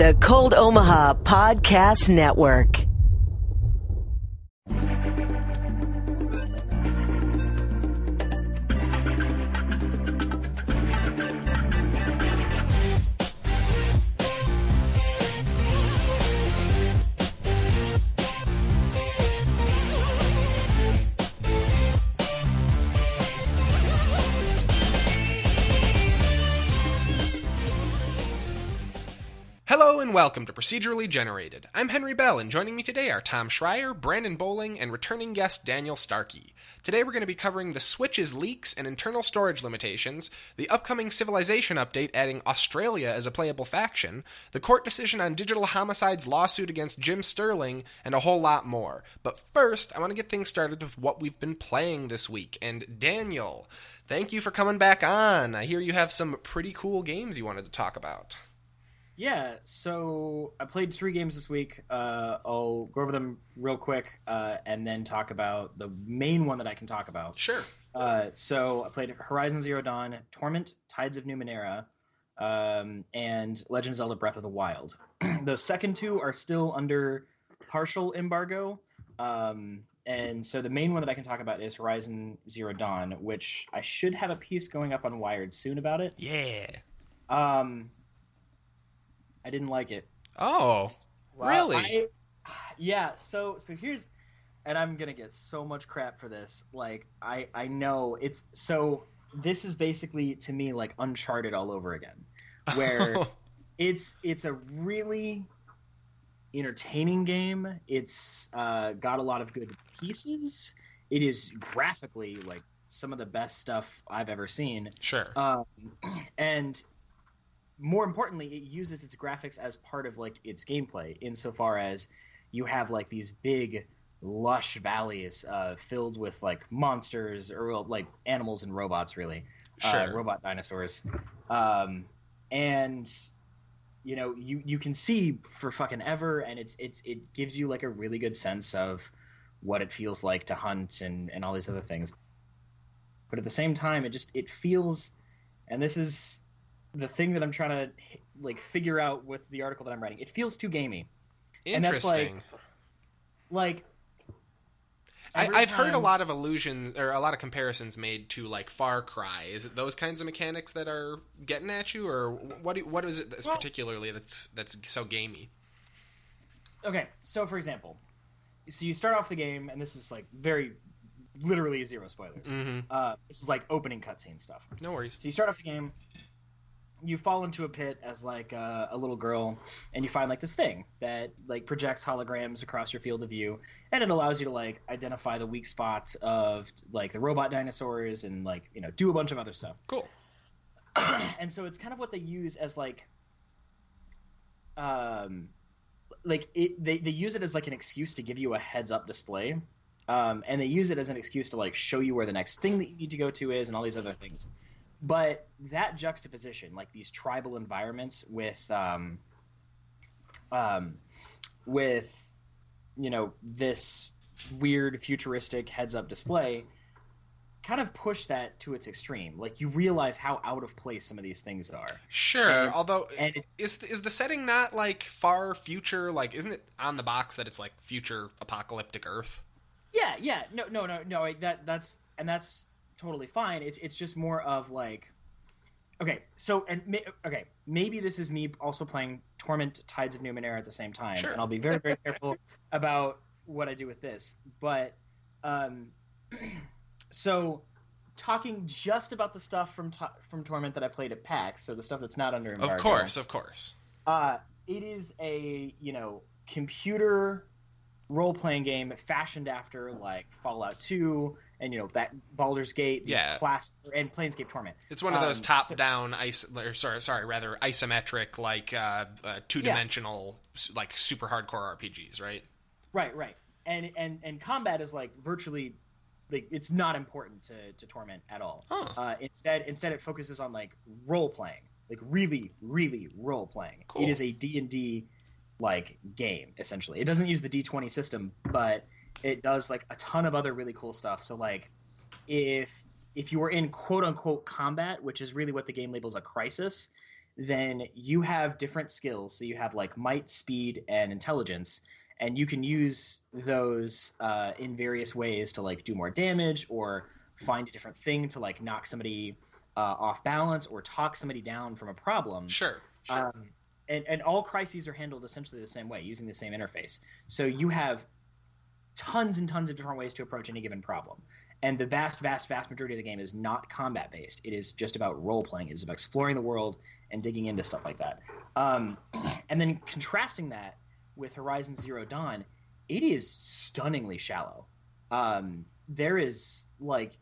The Cold Omaha Podcast Network. Hello and welcome to Procedurally Generated. I'm Henry Bell, and joining me today are Tom Schreier, Brandon Bowling, and returning guest Daniel Starkey. Today we're going to be covering the Switch's leaks and internal storage limitations, the upcoming Civilization update adding Australia as a playable faction, the court decision on Digital Homicide's lawsuit against Jim Sterling, and a whole lot more. But first, I want to get things started with what we've been playing this week. And Daniel, thank you for coming back on. I hear you have some pretty cool games you wanted to talk about. Yeah, so I played 3 games this week. I'll go over them real quick and then talk about the main one that I can talk about. Sure. So I played Horizon Zero Dawn, Torment, Tides of Numenera, and Legend of Zelda Breath of the Wild. Those second 2 are still under partial embargo. And so the main one that I can talk about is Horizon Zero Dawn, which I should have a piece going up on Wired soon about it. Yeah. I didn't like it. Oh, really? Yeah, so here's, and I'm going to get so much crap for this. Like, I know it's, so this is basically, to me, like Uncharted all over again, where it's a really entertaining game. It's got a lot of good pieces. It is graphically, like, some of the best stuff I've ever seen. Sure. And more importantly, it uses its graphics as part of like its gameplay, insofar as you have like these big, lush valleys filled with like monsters or like animals and robots, really. Sure. Robot dinosaurs. And you know, you can see for fucking ever, and it gives you like a really good sense of what it feels like to hunt and all these other things. But at the same time, it feels, and this is the thing that I'm trying to like figure out with the article that I'm writing, it feels too gamey. Interesting. And that's like I've heard a lot of allusions or a lot of comparisons made to like Far Cry. Is it those kinds of mechanics that are getting at you, or what is it that's particularly that's so gamey? Okay, so for example, so you start off the game, and this is like very literally zero spoilers. Mm-hmm. This is like opening cutscene stuff. No worries. So you start off the game. You fall into a pit as like a little girl, and you find like this thing that like projects holograms across your field of view, and it allows you to like identify the weak spot of like the robot dinosaurs and like, you know, do a bunch of other stuff. Cool. And so it's kind of what they use as like they use it as like an excuse to give you a heads up display, and they use it as an excuse to like show you where the next thing that you need to go to is and all these other things. But that juxtaposition, like these tribal environments with you know, this weird futuristic heads-up display, kind of push that to its extreme. Like, you realize how out of place some of these things are. Sure, although is the setting not like far future? Like, isn't it on the box that it's like future apocalyptic Earth? Yeah. No. That's totally fine. It's just more of like, okay, so maybe this is me also playing Torment, Tides of Numenera at the same time, sure. And I'll be very, very careful about what I do with this. But so talking just about the stuff from Torment that I played at PAX, so the stuff that's not under embargo. Of course. It is a, you know, computer role-playing game fashioned after like Fallout 2 and, you know, that Baldur's Gate, class, and Planescape Torment. It's one of those top-down isometric, like two-dimensional, like super hardcore RPGs, right? Right. And combat is like virtually, like, it's not important to Torment at all. Huh. Instead it focuses on like role-playing, like really, really role-playing. Cool. It is a D&D like game, essentially. It doesn't use the D20 system, but it does like a ton of other really cool stuff. So like if you were in quote unquote combat, which is really what the game labels a crisis, then you have different skills. So you have like might, speed, and intelligence, and you can use those in various ways to like do more damage or find a different thing to like knock somebody off balance or talk somebody down from a problem. Sure. And all crises are handled essentially the same way, using the same interface. So you have tons and tons of different ways to approach any given problem. And the vast majority of the game is not combat-based. It is just about role-playing. It is about exploring the world and digging into stuff like that. And then contrasting that with Horizon Zero Dawn, it is stunningly shallow. There is, like,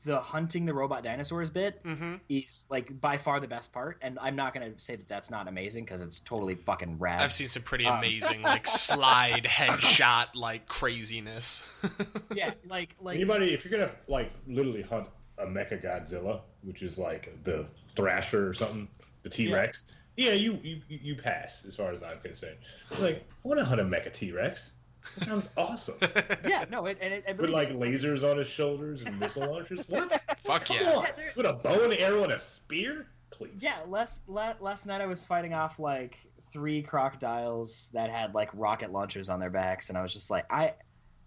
the hunting the robot dinosaurs bit is like by far the best part, and I'm not going to say that that's not amazing because it's totally fucking rad. I've seen some pretty amazing like slide headshot like craziness. Yeah, like anybody, if you're gonna like literally hunt a Mecha Godzilla, which is like the Thrasher or something, the T-Rex, you pass as far as I'm concerned. Like, I want to hunt a Mecha T-Rex. That sounds awesome. Yeah, no, it with like lasers on his shoulders and missile launchers. What? Fuck Come yeah! on. With a bow and arrow and a spear, please. Yeah, last night I was fighting off like 3 crocodiles that had like rocket launchers on their backs, and I was just like, I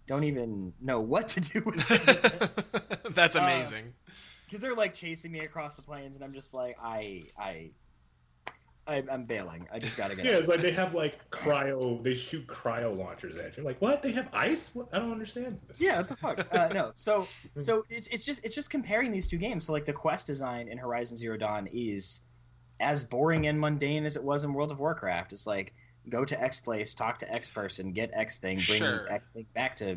don't even know what to do with it. That's amazing. Because they're like chasing me across the plains, and I'm just like, I'm bailing. I just gotta get. Yeah, it's like they have like they shoot cryo launchers at you. Like, what? They have ice? What? I don't understand this. Yeah, what the fuck? No, so it's just comparing these two games. So like the quest design in Horizon Zero Dawn is as boring and mundane as it was in World of Warcraft. It's like go to X place, talk to X person, get X thing, bring X thing back to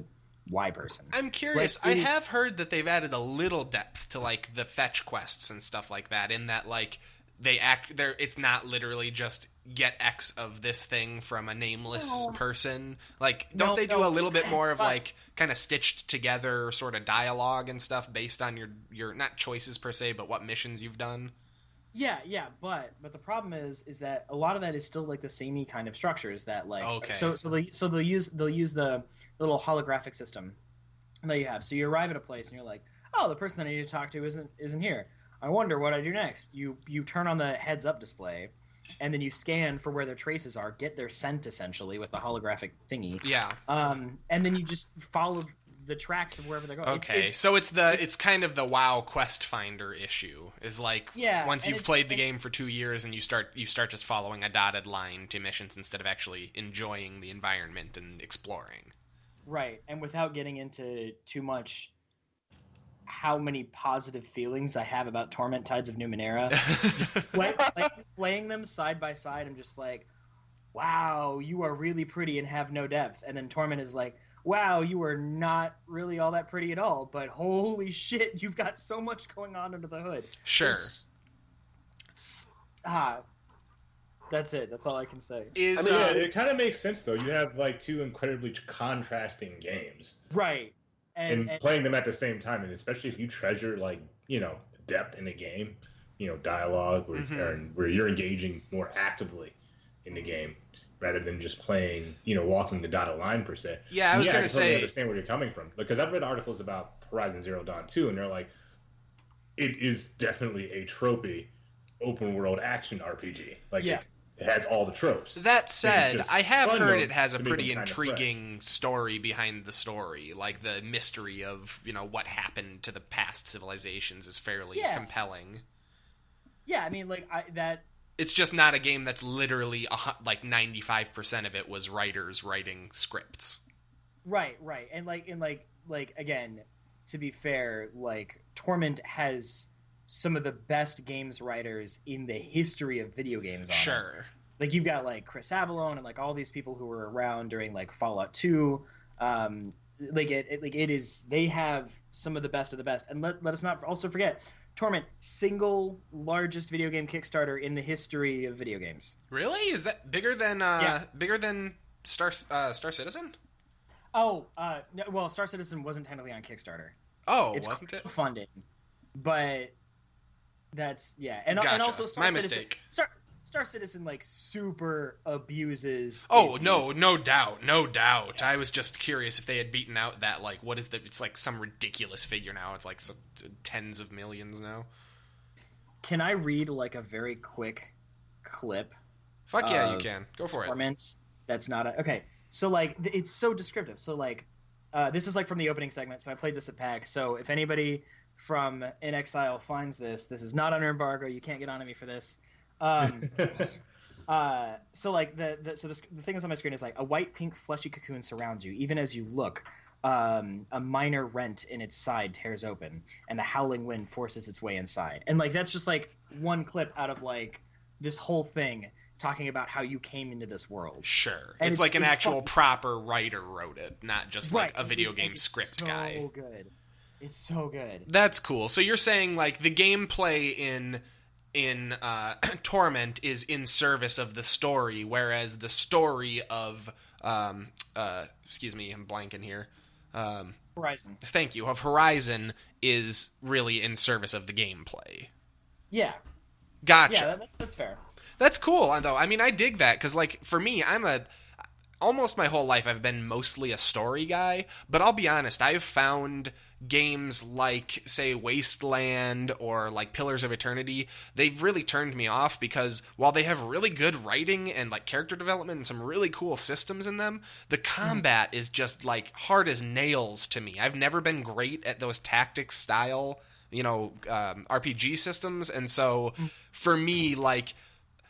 Y person. I'm curious. I have heard that they've added a little depth to like the fetch quests and stuff like that. In that like. It's not literally just get X of this thing from a nameless person. Like, don't they do a little bit more of like kind of stitched together sort of dialogue and stuff based on your not choices per se, but what missions you've done? Yeah, but the problem is that a lot of that is still like the samey kind of structures that like so they'll use the little holographic system that you have. So you arrive at a place and you're like, oh, the person that I need to talk to isn't here. I wonder what I do next. You turn on the heads up display, and then you scan for where their traces are, get their scent essentially with the holographic thingy. Yeah. And then you just follow the tracks of wherever they're going. Okay, so it's kind of the WoW quest finder issue. Is like once you've played the game for 2 years and you start just following a dotted line to missions instead of actually enjoying the environment and exploring. Right, and without getting into too much. How many positive feelings I have about Torment Tides of Numenera. Just playing them side by side, I'm just like, wow, you are really pretty and have no depth. And then Torment is like, wow, you are not really all that pretty at all, but holy shit, you've got so much going on under the hood. Sure. That's it. That's all I can say. It kind of makes sense, though. You have like 2 incredibly contrasting games. Right. And playing them at the same time, and especially if you treasure like depth in a game, dialogue where you're engaging more actively in the game rather than just playing, walking the dotted line per se. Yeah, I was going to say, understand where you're coming from because I've read articles about Horizon Zero Dawn 2, and they're like, it is definitely a tropey open world action RPG. Like it has all the tropes. That said, I have heard it has a pretty intriguing story behind the story. Like the mystery of, what happened to the past civilizations is fairly compelling. Yeah, I mean, it's just not a game that's literally, 95% of it was writers writing scripts. Right. And again, to be fair, Torment has some of the best games writers in the history of video games on Sure. It. You've got Chris Avellone and all these people who were around during Fallout 2. It is, they have some of the best. And let us not also forget, Torment, single largest video game Kickstarter in the history of video games. Really? Is that bigger than Star Citizen? Oh, no, well, Star Citizen wasn't technically on Kickstarter. Oh, it's wasn't it? Funded, but that's and also My mistake. Star Citizen super abuses. Oh no doubt. Yeah. I was just curious if they had beaten out that what is the? It's some ridiculous figure now. It's tens of millions now. can I read like a very quick clip? Fuck yeah, you can. Go for it. Torment. That's not okay. So like it's so descriptive. So like this is like from the opening segment. So I played this at PAX. So if anybody from In Exile finds this is not under embargo. You can't get on to me for this. So like the thing that's on my screen is like a white pink fleshy cocoon surrounds you. Even as you look, a minor rent in its side tears open, and the howling wind forces its way inside. And like that's just like one clip out of like this whole thing talking about how you came into this world. Sure, and it's like an actual proper writer wrote it, not just like a video game script guy. So good. It's so good. That's cool. So you're saying like the gameplay in Torment is in service of the story, whereas the story of excuse me, I'm blanking here. Horizon. Thank you. Of Horizon is really in service of the gameplay. Yeah. Gotcha. Yeah, that's fair. That's cool, though. I mean, I dig that, because, like, for me, almost my whole life I've been mostly a story guy, but I'll be honest, I've found games like, say, Wasteland or, like, Pillars of Eternity, they've really turned me off, because while they have really good writing and, like, character development and some really cool systems in them, the combat is just, like, hard as nails to me. I've never been great at those tactics style, RPG systems, and so, for me, like,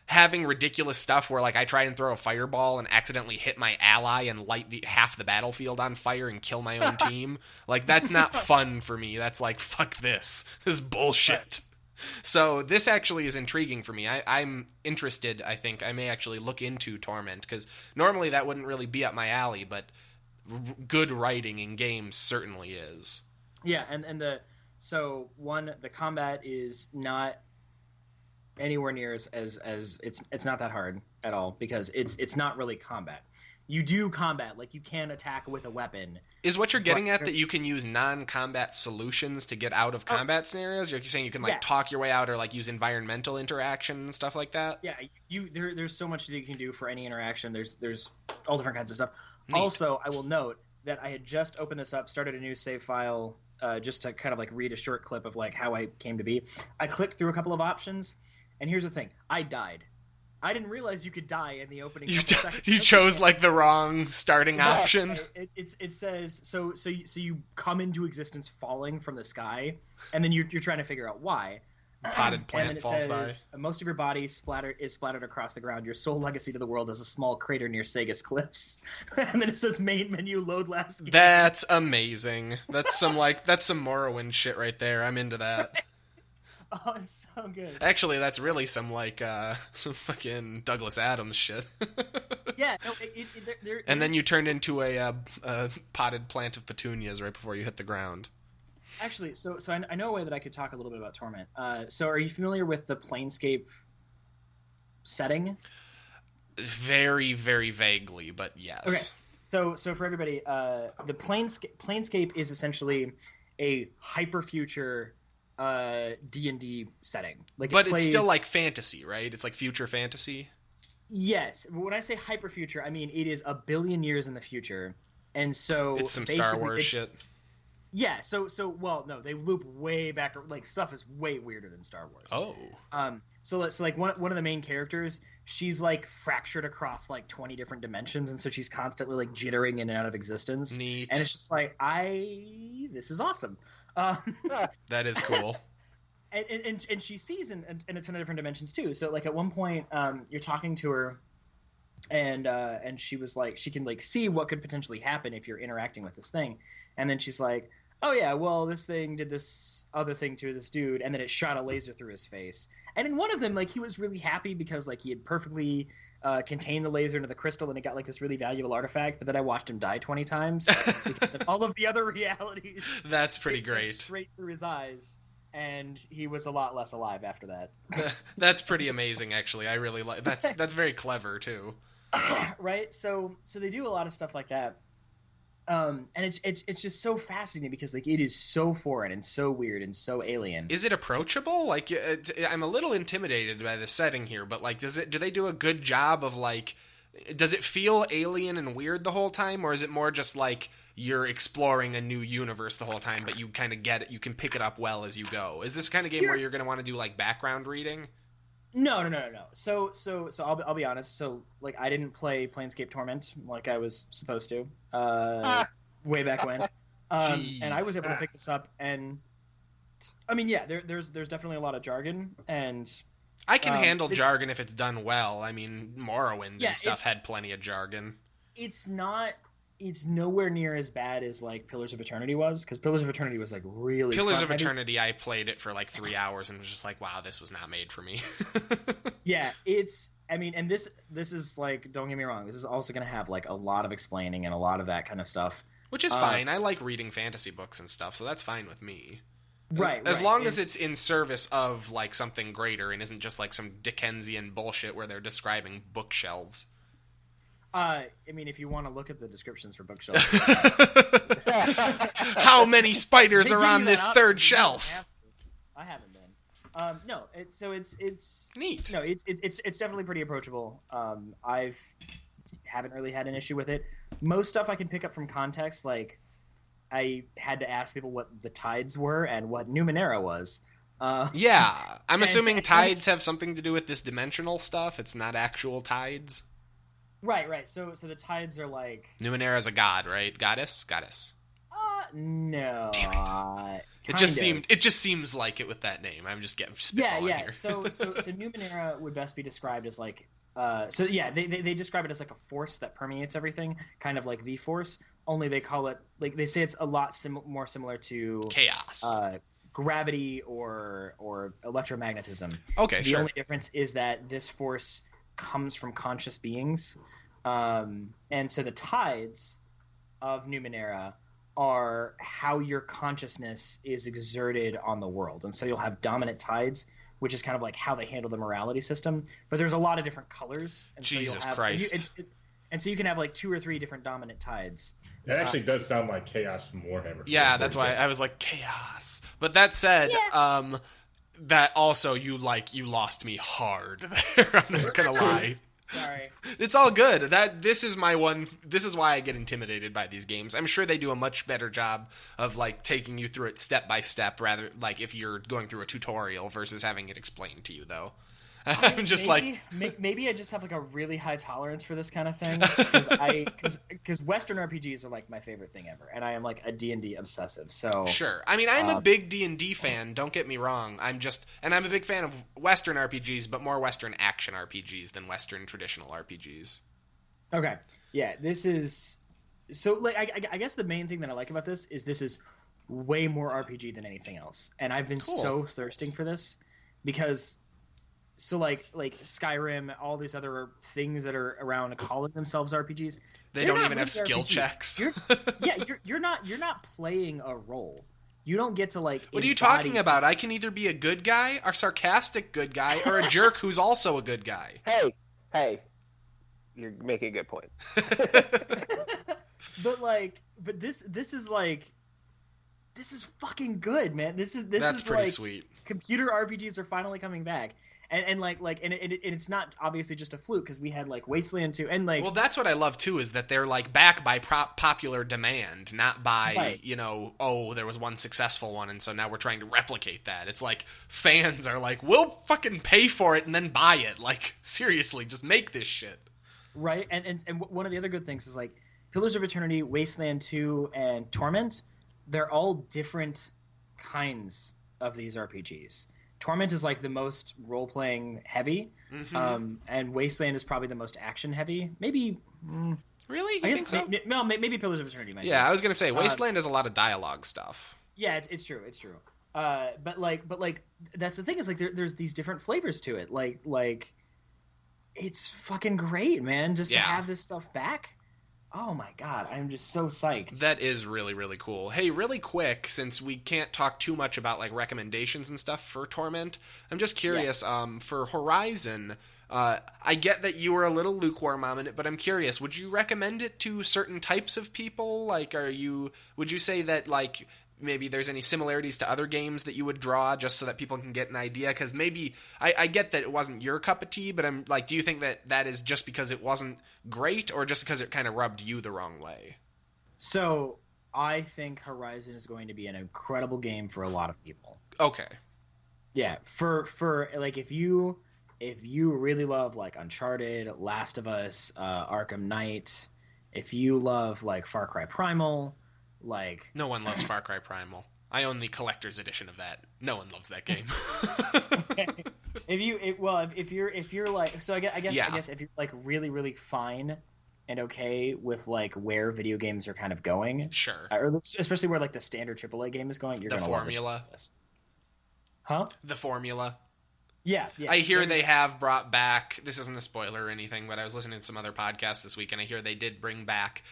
having ridiculous stuff where, like, I try and throw a fireball and accidentally hit my ally and light half the battlefield on fire and kill my own team, like, that's not fun for me. That's like, fuck this. This is bullshit. So this actually is intriguing for me. I'm interested. I think I may actually look into Torment, because normally that wouldn't really be up my alley, but good writing in games certainly is. Yeah, and the combat is not anywhere near as it's not that hard at all, because it's not really combat. You do combat, like you can attack with a weapon. Is what you're getting at that you can use non-combat solutions to get out of combat scenarios? You're saying you can like talk your way out, or like use environmental interaction and stuff like that? Yeah, there's so much that you can do for any interaction. There's all different kinds of stuff. Neat. Also, I will note that I had just opened this up, started a new save file, just to kind of like read a short clip of like how I came to be. I clicked through a couple of options. And here's the thing: I died. I didn't realize you could die in the opening. You chose like the wrong starting option. It says so you come into existence falling from the sky, and then you're trying to figure out why. Potted plant and then falls says, by. Most of your body is splattered across the ground. Your sole legacy to the world is a small crater near Sagas Cliffs. And then it says main menu load last game. That's amazing. That's some Morrowind shit right there. I'm into that. Oh, it's so good. Actually, that's really some fucking Douglas Adams shit. Yeah, no, and then you turned into a potted plant of petunias right before you hit the ground. Actually, so I know a way that I could talk a little bit about Torment. So are you familiar with the Planescape setting? Very, very vaguely, but yes. Okay. So for everybody, the Planescape is essentially a hyper-future D&D setting. But it's still like fantasy, right? It's like future fantasy. Yes. When I say hyper future, I mean it is a billion years in the future, and so it's some Star Wars shit. Yeah. So well, no, they loop way back. Like stuff is way weirder than Star Wars. Oh. So like one of the main characters, she's like fractured across like 20 different dimensions, and so she's constantly like jittering in and out of existence. Neat. And it's just like this is awesome. That is cool. And she sees in a ton of different dimensions too. So like at one point, you're talking to her, and she was like, she can like see what could potentially happen if you're interacting with this thing, and then she's like, oh yeah, well this thing did this other thing to this dude, and then it shot a laser through his face. And in one of them, like he was really happy because like he had perfectly contained the laser into the crystal, and it got like this really valuable artifact. But then I watched him die 20 times because of all of the other realities. That's pretty great. Straight through his eyes. And he was a lot less alive after that. That's pretty amazing, actually. I really like that's very clever too. Right? So they do a lot of stuff like that, and it's just so fascinating because like it is so foreign and so weird and so alien. Is it approachable? Like I'm a little intimidated by the setting here, but like do they do a good job of like does it feel alien and weird the whole time, or is it more just like you're exploring a new universe the whole time, but you kind of get it, you can pick it up well as you go? Is this kind of game where you're going to want to do like background reading? No. So I'll be honest. So like I didn't play Planescape Torment like I was supposed to way back when, and I was able to pick this up. And I mean, yeah, there's definitely a lot of jargon, and I can handle jargon if it's done well. I mean, Morrowind and stuff had plenty of jargon. It's nowhere near as bad as like Pillars of Eternity was, because Pillars of Eternity was like really Pillars of Eternity. I played it for like 3 hours and was just like, wow, this was not made for me. Yeah, and this is like, don't get me wrong, this is also going to have like a lot of explaining and a lot of that kind of stuff, which is fine. I like reading fantasy books and stuff, so that's fine with me. As Right. long as it's in service of like something greater and isn't just like some Dickensian bullshit where they're describing bookshelves. I mean, if you want to look at the descriptions for bookshelves, how many spiders are on this third shelf? I haven't been. No, it's neat. No, it's definitely pretty approachable. I haven't really had an issue with it. Most stuff I can pick up from context, like I had to ask people what the tides were and what Numenera was. Yeah, I'm assuming tides have something to do with this dimensional stuff. It's not actual tides. Right. So the tides are like Numenera is a god, right? Goddess. No. Damn it. It just seems like it with that name. I'm just getting spitballing here. So Numenera would best be described as like they describe it as like a force that permeates everything, kind of like the Force. Only they call it, like, they say it's a lot more similar to chaos, gravity, or electromagnetism. Okay, the only difference is that this force comes from conscious beings, and so the tides of Numenera are how your consciousness is exerted on the world, and so you'll have dominant tides, which is kind of like how they handle the morality system. But there's a lot of different colors, and Jesus so Christ. And so you can have like 2 or 3 different dominant tides. That actually does sound like Chaos from Warhammer. Yeah, that's why I was like, chaos. But that said, that also you lost me hard there. I'm not gonna lie. Sorry. It's all good. This is why I get intimidated by these games. I'm sure they do a much better job of like taking you through it step by step, rather like if you're going through a tutorial versus having it explained to you though. I'm just maybe I just have like a really high tolerance for this kind of thing, because Western RPGs are like my favorite thing ever, and I am like a D&D obsessive. So sure, I mean I'm a big D&D fan. Don't get me wrong. I'm a big fan of Western RPGs, but more Western action RPGs than Western traditional RPGs. Okay, yeah, this is so like I guess the main thing that I like about this is way more RPG than anything else, and I've been so thirsting for this because. So like Skyrim, all these other things that are around calling themselves RPGs, they don't even have skill checks. You're not playing a role. You don't get to like. What are you talking about? I can either be a good guy, a sarcastic good guy, or a jerk who's also a good guy. Hey, you're making a good point. but this is fucking good, man. That's pretty like, sweet. Computer RPGs are finally coming back. And it's not obviously just a fluke, because we had like Wasteland 2 and like. Well, that's what I love too, is that they're like back by popular demand, not by there was one successful one and so now we're trying to replicate that. It's like fans are like, we'll fucking pay for it and then buy it. Like seriously, just make this shit. Right, and one of the other good things is like Pillars of Eternity, Wasteland 2, and Torment. They're all different kinds of these RPGs. Torment is like the most role-playing heavy, and Wasteland is probably the most action-heavy. Maybe. Really? You think so? Maybe Pillars of Eternity. I was gonna say Wasteland has a lot of dialogue stuff. Yeah, it's true. But that's the thing, is like there's these different flavors to it. Like it's fucking great, man. Just to have this stuff back. Oh my god, I'm just so psyched. That is really, really cool. Hey, really quick, since we can't talk too much about like recommendations and stuff for Torment, I'm just curious, for Horizon, I get that you were a little lukewarm on it, but I'm curious, would you recommend it to certain types of people? Like, would you say that like maybe there's any similarities to other games that you would draw, just so that people can get an idea. Because maybe I get that it wasn't your cup of tea, but I'm like, do you think that is just because it wasn't great, or just because it kind of rubbed you the wrong way? So I think Horizon is going to be an incredible game for a lot of people. Okay. Yeah, for like if you really love like Uncharted, Last of Us, Arkham Knight, if you love like Far Cry Primal, like no one loves Far Cry Primal. I own the collector's edition of that. No one loves that game. If you're like, so I guess if you're like really really fine and okay with like where video games are kind of going, sure, or especially where like the standard AAA game is going, you're gonna love this. Huh? The formula. Yeah. I hear they have brought back, this isn't a spoiler or anything, but I was listening to some other podcasts this week, and I hear they did bring back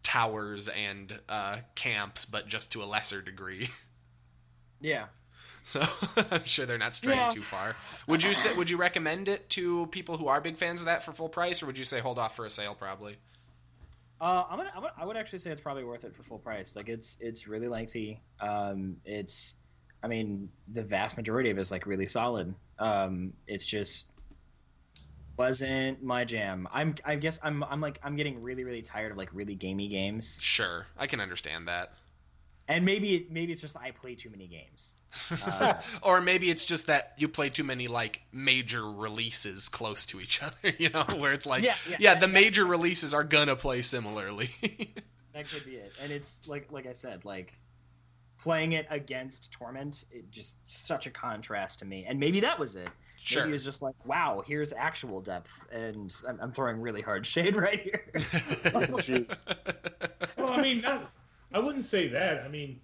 towers and camps, but just to a lesser degree. Yeah. So I'm sure they're not straying too far. Would you recommend it to people who are big fans of that for full price, or would you say hold off for a sale probably? I would actually say it's probably worth it for full price. Like it's really lengthy. I mean, the vast majority of it is like really solid. It's just wasn't my jam. I guess I'm getting really really tired of like really gamey games. Sure, I can understand that. And maybe it's just I play too many games. Or maybe it's just that you play too many like major releases close to each other, you know, where it's like the major releases are gonna play similarly. That could be it. And it's like I said, like playing it against Torment, it just such a contrast to me. And maybe that was it. Sure. Maybe it was just like, wow, here's actual depth. And I'm throwing really hard shade right here. Jeez. Well, I mean, I wouldn't say that. I mean,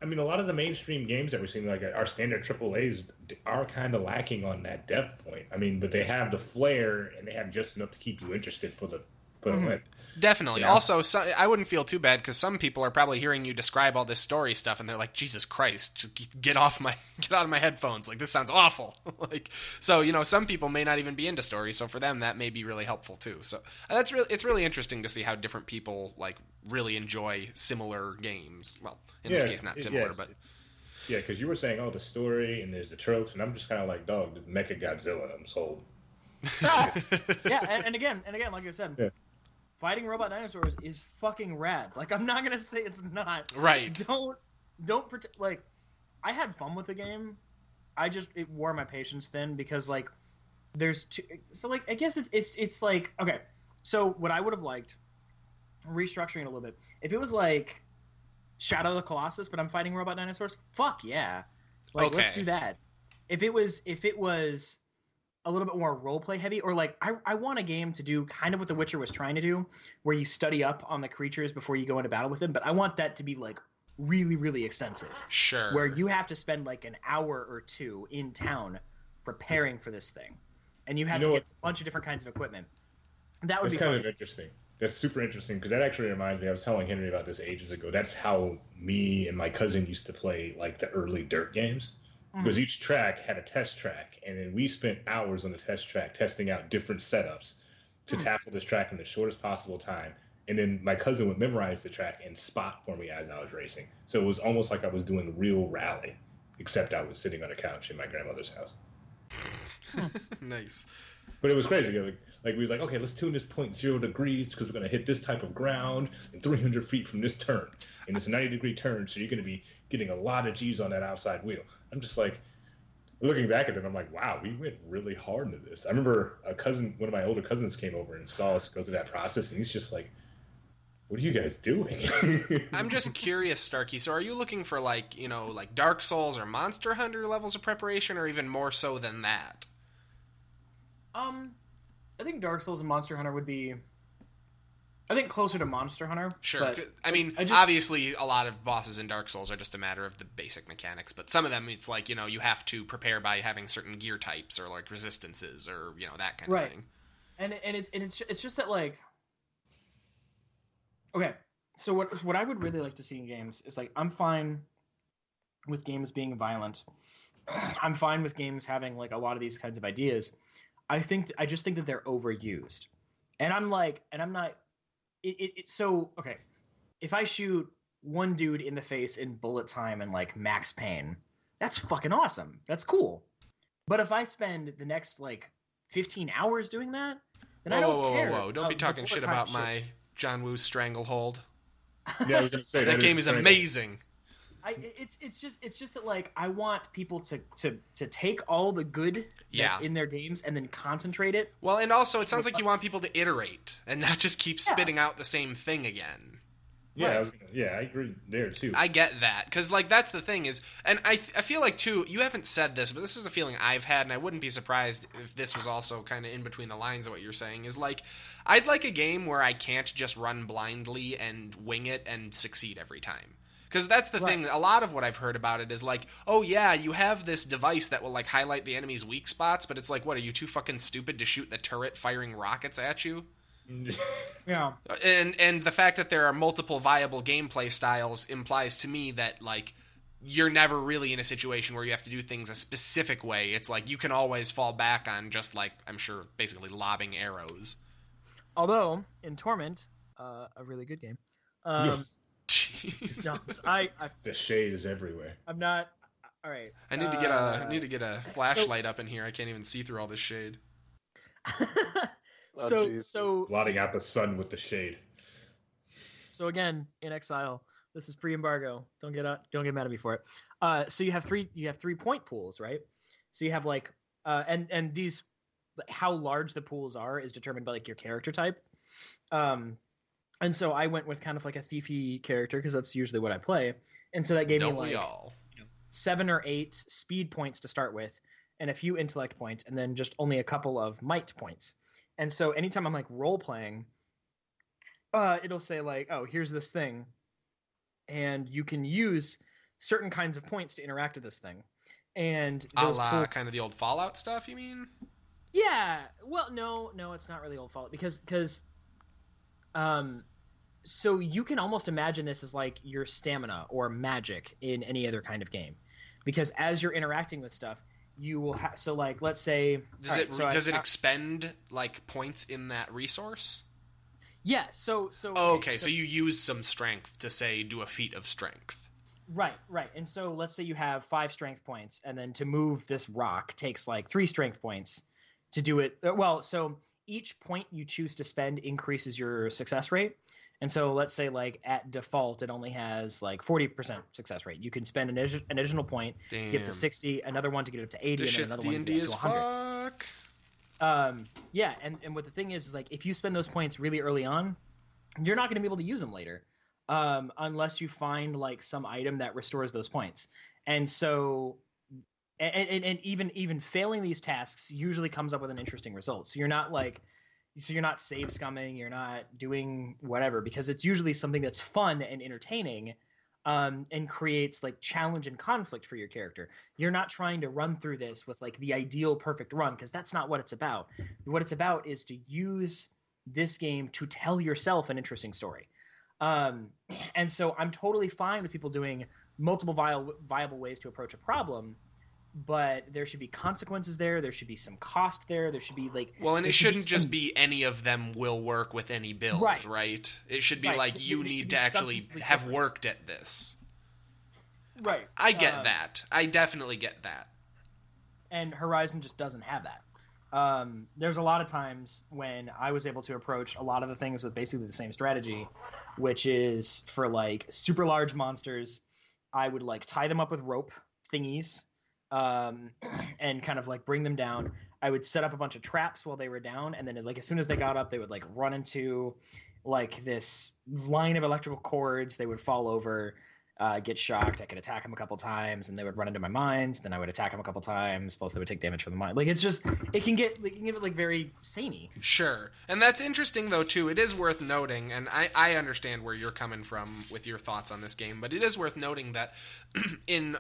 a lot of the mainstream games that we're seeing, like our standard AAAs, are kind of lacking on that depth point. I mean, but they have the flair and they have just enough to keep you interested for the win. Definitely. Yeah. Also, I wouldn't feel too bad because some people are probably hearing you describe all this story stuff and they're like, Jesus Christ, just get out of my headphones. Like, this sounds awful. Like, so, you know, some people may not even be into stories. So for them, that may be really helpful too. So it's really interesting to see how different people like really enjoy similar games. Well, in this case, not similar, but. Yeah, because you were saying, the story and there's the tropes, and I'm just kind of like, dog, Mecha Godzilla, I'm sold. Yeah, and again, like I said, fighting robot dinosaurs is fucking rad. Like, I'm not gonna say it's not. Right. Don't pretend. Like, I had fun with the game. It wore my patience thin because like there's two. So like I guess it's like okay. So what I would have liked, restructuring it a little bit, if it was like Shadow of the Colossus, but I'm fighting robot dinosaurs. Fuck yeah. Like, okay. Let's do that. If it was a little bit more roleplay heavy, or like I want a game to do kind of what The Witcher was trying to do, where you study up on the creatures before you go into battle with them, but I want that to be like really, really extensive. Sure. Where you have to spend like an hour or two in town preparing for this thing. And you have to get a bunch of different kinds of equipment. That would be kind of interesting. That's super interesting because that actually reminds me, I was telling Henry about this ages ago. That's how me and my cousin used to play like the early dirt games. Because each track had a test track, and then we spent hours on the test track testing out different setups to tackle this track in the shortest possible time. And then my cousin would memorize the track and spot for me as I was racing. So it was almost like I was doing real rally, except I was sitting on a couch in my grandmother's house. Nice. But it was crazy. Like we was like, okay, let's tune this 0.0 degrees because we're going to hit this type of ground and 300 feet from this turn. And it's a 90-degree turn, so you're going to be getting a lot of G's on that outside wheel. I'm just like, looking back at it, I'm like, wow, we went really hard into this. I remember one of my older cousins came over and saw us go through that process, and he's just like, what are you guys doing? I'm just curious, Starkey. So are you looking for like, you know, like Dark Souls or Monster Hunter levels of preparation, or even more so than that? I think Dark Souls and Monster Hunter would be, I think, closer to Monster Hunter. Sure. I mean, obviously, a lot of bosses in Dark Souls are just a matter of the basic mechanics, but some of them, it's like, you know, you have to prepare by having certain gear types or like resistances or, you know, that kind of thing. And it's just that, like, okay, so what I would really like to see in games is, like, I'm fine with games being violent. I'm fine with games having like a lot of these kinds of ideas. I just think that they're overused, and I'm not. So okay, if I shoot one dude in the face in bullet time and like max pain, that's fucking awesome. That's cool. But if I spend the next like 15 hours doing that, then I don't care. Whoa. Don't be talking shit about my John Woo Stranglehold. Yeah, I was gonna say that game is amazing. It's just that like I want people to take all the good that's in their games and then concentrate it. Well, and also it sounds like you want people to iterate and not just keep spitting out the same thing again. Yeah, right. I agree there too. I get that because like that's the thing is, and I feel like too. You haven't said this, but this is a feeling I've had, and I wouldn't be surprised if this was also kind of in between the lines of what you're saying. Is like I'd like a game where I can't just run blindly and wing it and succeed every time. Because that's the thing. A lot of what I've heard about it is like, oh yeah, you have this device that will like highlight the enemy's weak spots, but it's like, what are you too fucking stupid to shoot the turret firing rockets at you? Yeah. And the fact that there are multiple viable gameplay styles implies to me that like you're never really in a situation where you have to do things a specific way. It's like you can always fall back on just like, I'm sure, basically lobbing arrows. Although in Torment, a really good game. Jeez. No, the shade is everywhere. I'm not. All right. I need to get a flashlight up in here. I can't even see through all this shade. So blotting out the sun with the shade. So again, in Exile, this is pre-embargo. Don't get mad at me for it. So you have 3 point pools, right? So you have like and these, how large the pools are is determined by like your character type. And so I went with kind of like a thiefy character because that's usually what I play. And so that gave me like 7 or 8 speed points to start with, and a few intellect points, and then just only a couple of might points. And so anytime I'm like role playing, it'll say like, oh, here's this thing, and you can use certain kinds of points to interact with this thing. And those kind of the old Fallout stuff, you mean? Yeah. Well, no, it's not really old Fallout because so you can almost imagine this as like your stamina or magic in any other kind of game, because as you're interacting with stuff, you will have. So like, let's say, does it expend like points in that resource? Yeah. So you use some strength to say do a feat of strength. Right. And so let's say you have 5 strength points, and then to move this rock takes like 3 strength points to do it. Well, so each point you choose to spend increases your success rate. And so let's say like at default, it only has like 40% success rate. You can spend an additional point, get to 60, another one to get up to 80, and then another one to get up to 100. Fuck. Yeah, and what the thing is like if you spend those points really early on, you're not going to be able to use them later, unless you find like some item that restores those points. And so, and even failing these tasks usually comes up with an interesting result. So you're not save scumming, you're not doing whatever, because it's usually something that's fun and entertaining, and creates like challenge and conflict for your character. You're not trying to run through this with like the ideal perfect run, because that's not what it's about. What it's about is to use this game to tell yourself an interesting story. And so I'm totally fine with people doing multiple viable ways to approach a problem, but there should be consequences there. There should be some cost there. There should be like... Well, and it shouldn't just be any of them will work with any build, right? It should be like you need to actually have worked at this. Right. I get that. I definitely get that. And Horizon just doesn't have that. There's a lot of times when I was able to approach a lot of the things with basically the same strategy, which is for like super large monsters, I would like tie them up with rope thingies, and kind of like bring them down. I would set up a bunch of traps while they were down, and then like as soon as they got up, they would like run into like this line of electrical cords. They would fall over, get shocked. I could attack them a couple times, and they would run into my mines. Then I would attack them a couple times. Plus, they would take damage from the mine. Like it's just it can get like very samey. Sure, and that's interesting though too. It is worth noting, and I understand where you're coming from with your thoughts on this game, but it is worth noting that in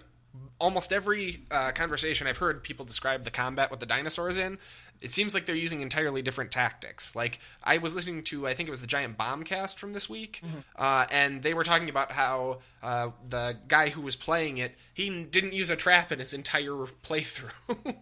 almost every conversation I've heard people describe the combat with the dinosaurs in, it seems like they're using entirely different tactics. Like, I was listening to, I think it was the Giant Bombcast from this week, and they were talking about how the guy who was playing it, he didn't use a trap in his entire playthrough.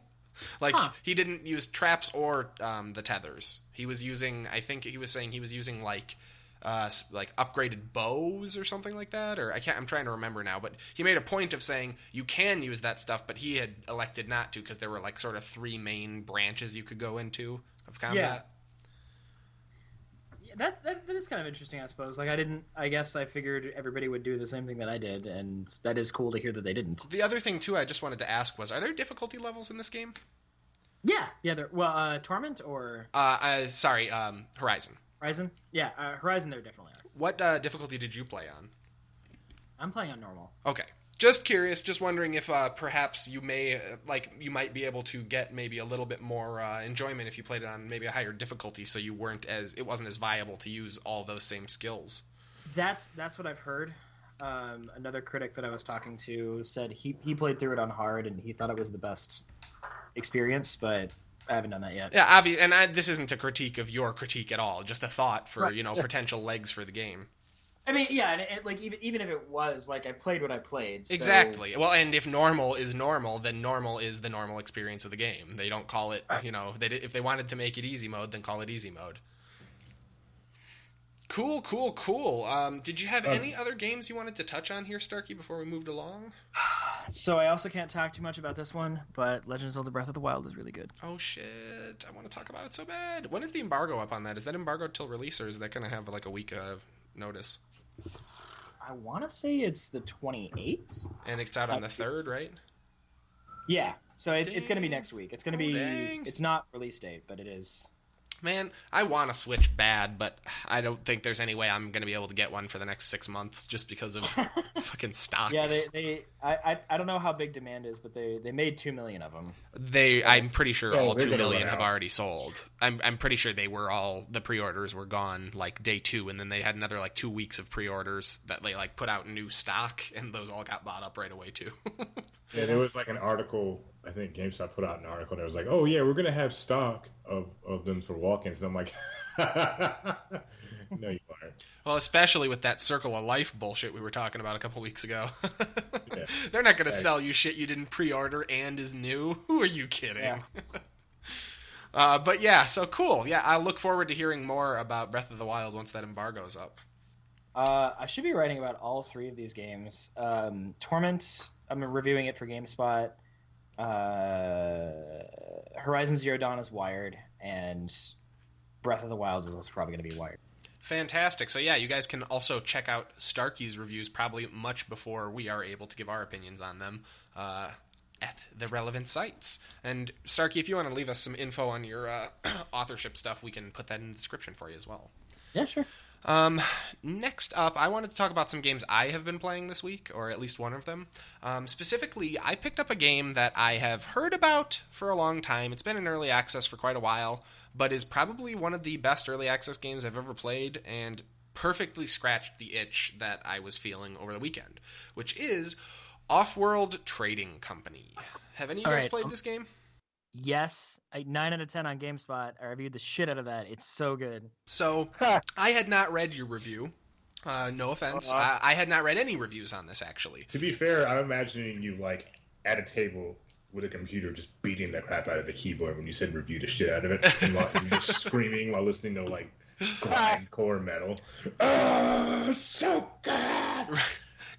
He didn't use traps or the tethers. He was using, I think he was saying he was using, like, like upgraded bows or something like that, or I'm trying to remember now, but he made a point of saying you can use that stuff, but he had elected not to because there were like sort of 3 main branches you could go into of combat. Yeah, that is kind of interesting, I suppose. Like I guess I figured everybody would do the same thing that I did, and that is cool to hear that they didn't. The other thing too I just wanted to ask was, are there difficulty levels in this game? Yeah, there. Well, Torment or Horizon. Horizon? Yeah, Horizon there definitely are. What difficulty did you play on? I'm playing on normal. Okay. Just curious, just wondering if perhaps you might be able to get maybe a little bit more enjoyment if you played it on maybe a higher difficulty, so it wasn't as viable to use all those same skills. That's what I've heard. Another critic that I was talking to said he played through it on hard and he thought it was the best experience, but I haven't done that yet. Yeah, obviously, and this isn't a critique of your critique at all, just a thought for, right. Potential legs for the game. I mean, yeah, and like even if it was, like, I played what I played. So... Exactly. Well, and if normal is normal, then normal is the normal experience of the game. They don't call it, if they wanted to make it easy mode, then call it easy mode. Cool. Did you have any other games you wanted to touch on here, Starkey, before we moved along? So I also can't talk too much about this one, but Legend of Zelda Breath of the Wild is really good. Oh, shit. I want to talk about it so bad. When is the embargo up on that? Is that embargo till release, or is that going to have like a week of notice? I want to say it's the 28th. And it's out on the 3rd, right? Yeah. So it's going to be next week. It's going to be... Dang. It's not release date, but it is... Man, I want to Switch bad, but I don't think there's any way I'm going to be able to get one for the next 6 months just because of fucking stocks. Yeah, I don't know how big demand is, but they made 2 million of them. I'm pretty sure all 2 million have out. already sold. I'm pretty sure the pre-orders were gone like day 2, and then they had another like 2 weeks of pre-orders that they like put out new stock, and those all got bought up right away too. Yeah, there was like an article, I think GameStop put out an article, and it was like, oh yeah, we're going to have stock of them for walk-ins. And I'm like, no, you aren't. Well, especially with that Circle of Life bullshit we were talking about a couple weeks ago. Yeah. They're not going to sell you shit you didn't pre-order and is new. Who are you kidding? Yeah. But yeah, so cool. Yeah, I look forward to hearing more about Breath of the Wild once that embargo's up. I should be writing about all 3 of these games. Torment, I'm reviewing it for GameSpot. Horizon Zero Dawn is Wired, and Breath of the Wild is also probably going to be Wired. Fantastic. So yeah, you guys can also check out Starkey's reviews probably much before we are able to give our opinions on them at the relevant sites. And Starkey, if you want to leave us some info on your authorship stuff, we can put that in the description for you as well. Yeah, sure. Next up, I wanted to talk about some games I have been playing this week, or at least one of them. Specifically, I picked up a game that I have heard about for a long time. It's been in early access for quite a while, but is probably one of the best early access games I've ever played, and perfectly scratched the itch that I was feeling over the weekend, which is Offworld Trading Company. Have any of you guys played this game? Yes, 9 out of 10 on GameSpot. I reviewed the shit out of that. It's so good. So, I had not read your review. No offense. I had not read any reviews on this, actually. To be fair, I'm imagining you like at a table with a computer just beating the crap out of the keyboard when you said review the shit out of it. And while you're just screaming while listening to like grindcore metal. Oh, it's so good!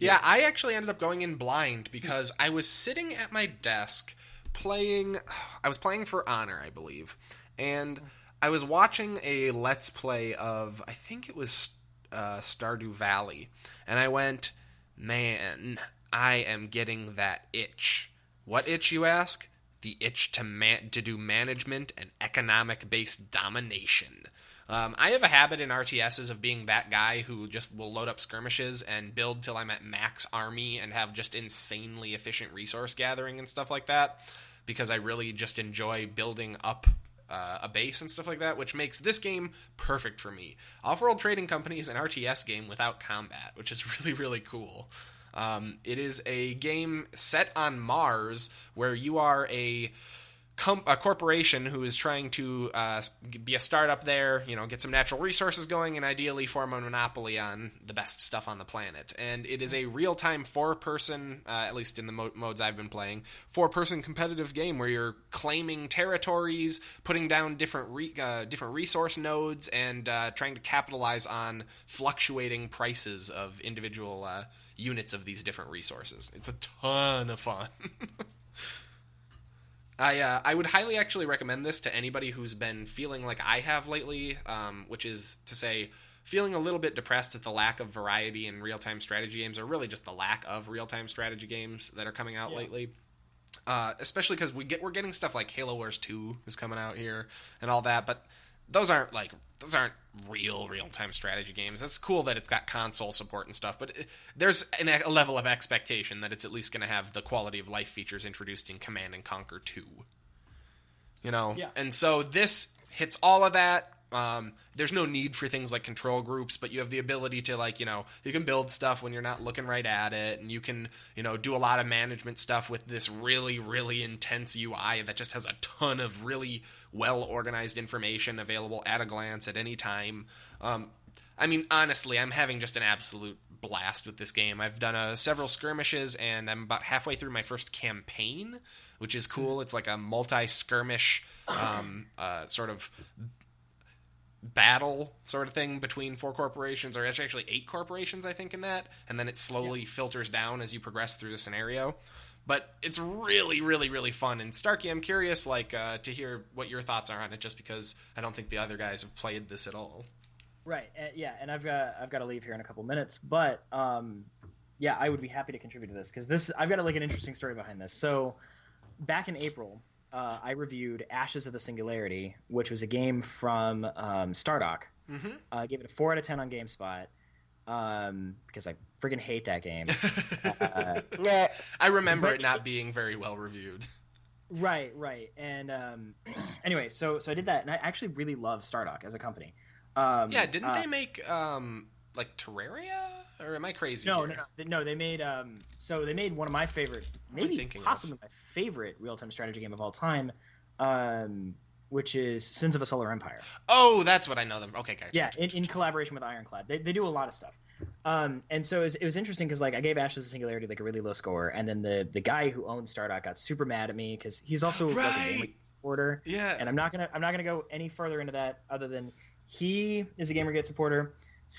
Yeah, I actually ended up going in blind because I was sitting at my desk I was playing For Honor, I believe, and I was watching a Let's Play of, I think it was Stardew Valley, and I went, man, I am getting that itch. What itch, you ask? The itch to do management and economic-based domination. I have a habit in RTSs of being that guy who just will load up skirmishes and build till I'm at max army and have just insanely efficient resource gathering and stuff like that, because I really just enjoy building up a base and stuff like that, which makes this game perfect for me. Offworld Trading Company is an RTS game without combat, which is really, really cool. It is a game set on Mars where you are a a corporation who is trying to be a startup there, get some natural resources going, and ideally form a monopoly on the best stuff on the planet. And it is a real-time 4-person, at least in the modes I've been playing, 4-person competitive game where you're claiming territories, putting down different resource nodes, and trying to capitalize on fluctuating prices of individual units of these different resources. It's a ton of fun. I would highly actually recommend this to anybody who's been feeling like I have lately, which is to say, feeling a little bit depressed at the lack of variety in real-time strategy games, or really just the lack of real-time strategy games that are coming out lately. Especially because we're getting stuff like Halo Wars 2 is coming out here and all that, but those aren't real-time strategy games. It's cool that it's got console support and stuff, but there's a level of expectation that it's at least going to have the quality of life features introduced in Command & Conquer 2. Yeah. And so this hits all of that. There's no need for things like control groups, but you have the ability to you can build stuff when you're not looking right at it, and you can, do a lot of management stuff with this really, really intense UI that just has a ton of really well-organized information available at a glance at any time. Honestly, I'm having just an absolute blast with this game. I've done several skirmishes, and I'm about halfway through my first campaign, which is cool. It's like a multi-skirmish sort of battle sort of thing between 4 corporations, or it's actually 8 corporations, I think, in that, and then it slowly filters down as you progress through the scenario. But it's really, really, really fun. And Starkey, I'm curious, to hear what your thoughts are on it, just because I don't think the other guys have played this at all. Right. And I've got to leave here in a couple minutes, but I would be happy to contribute to this, because I've got an interesting story behind this. So back in April, I reviewed Ashes of the Singularity, which was a game from Stardock. Mm-hmm. I gave it a 4 out of 10 on GameSpot because I friggin' hate that game. I remember it not being very well reviewed. Right. And anyway, so I did that, and I actually really love Stardock as a company. Didn't they make Terraria? Or am I crazy? No. They made they made one of my favorite, maybe possibly my favorite real-time strategy game of all time, which is Sins of a Solar Empire. Oh, that's what I know them. Okay, guys. Yeah, in collaboration with Ironclad, they do a lot of stuff. And so it was interesting because I gave Ashes of Singularity a really low score, and then the guy who owns Stardock got super mad at me because he's also a gamer supporter. Yeah. And I'm not gonna go any further into that other than he is a Gamergate supporter.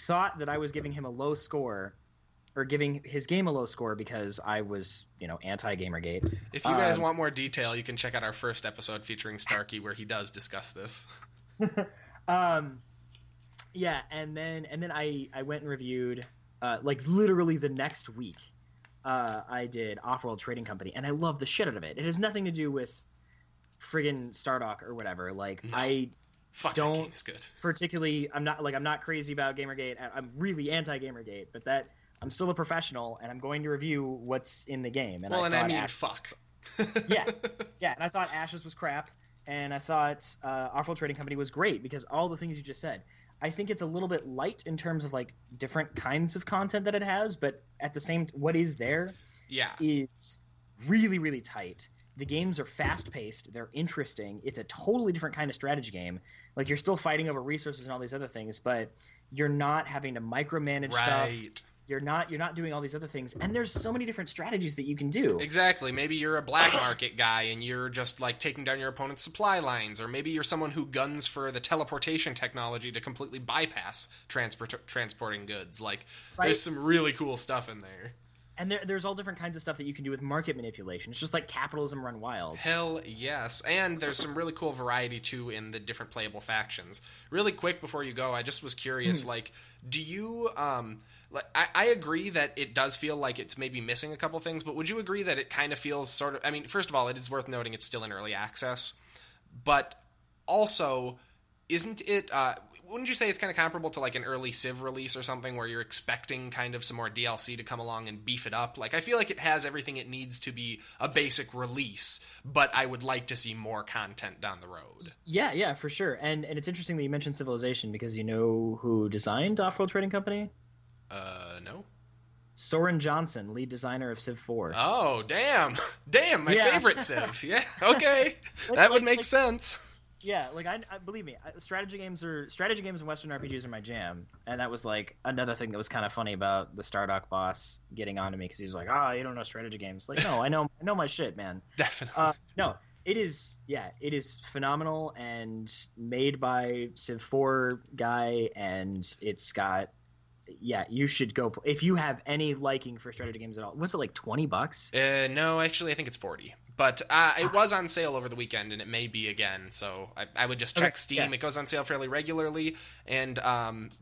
Thought that I was giving him a low score, or giving his game a low score because I was, anti-Gamergate. If you guys want more detail, you can check out our first episode featuring Starkey, where he does discuss this. And then I went and reviewed, literally the next week, I did Offworld Trading Company, and I love the shit out of it. It has nothing to do with friggin' Stardock or whatever. Fuck, don't that game's good. Particularly, I'm not crazy about Gamergate. I'm really anti-Gamergate, but that I'm still a professional, and I'm going to review what's in the game. And fuck. yeah. And I thought Ashes was crap, and I thought Offworld Trading Company was great because all the things you just said. I think it's a little bit light in terms of different kinds of content that it has, but at the same, what is there? Is really, really tight. The games are fast-paced. They're interesting. It's a totally different kind of strategy game. You're still fighting over resources and all these other things, but you're not having to micromanage stuff. You're not doing all these other things. And there's so many different strategies that you can do. Exactly. Maybe you're a black market guy and you're just taking down your opponent's supply lines, or maybe you're someone who guns for the teleportation technology to completely bypass transporting goods. There's some really cool stuff in there. And there's all different kinds of stuff that you can do with market manipulation. It's just capitalism run wild. Hell yes. And there's some really cool variety, too, in the different playable factions. Really quick before you go, I just was curious, do you... I agree that it does feel like it's maybe missing a couple things, but would you agree that it kind of feels sort of... first of all, it is worth noting it's still in early access. But also, isn't it... wouldn't you say it's kind of comparable to an early Civ release or something where you're expecting kind of some more DLC to come along and beef it up? I feel like it has everything it needs to be a basic release, but I would like to see more content down the road. Yeah, for sure. And it's interesting that you mentioned Civilization because you know who designed Offworld Trading Company? No. Soren Johnson, lead designer of Civ 4. Oh, damn, my favorite Civ. Yeah, okay, that would make sense. Yeah, like I believe me, strategy games and Western RPGs are my jam, and that was like another thing that was kind of funny about the Stardock boss getting on to me because he was like, you don't know strategy games. Like, no, I know my shit, man. Definitely. No, it is phenomenal and made by Civ 4 guy, and it's got. Yeah, you should go if you have any liking for strategy games at all. Was it like $20? No, actually, I think it's 40. But it was on sale over the weekend, and it may be again. So I would just check Steam. Yeah. It goes on sale fairly regularly, and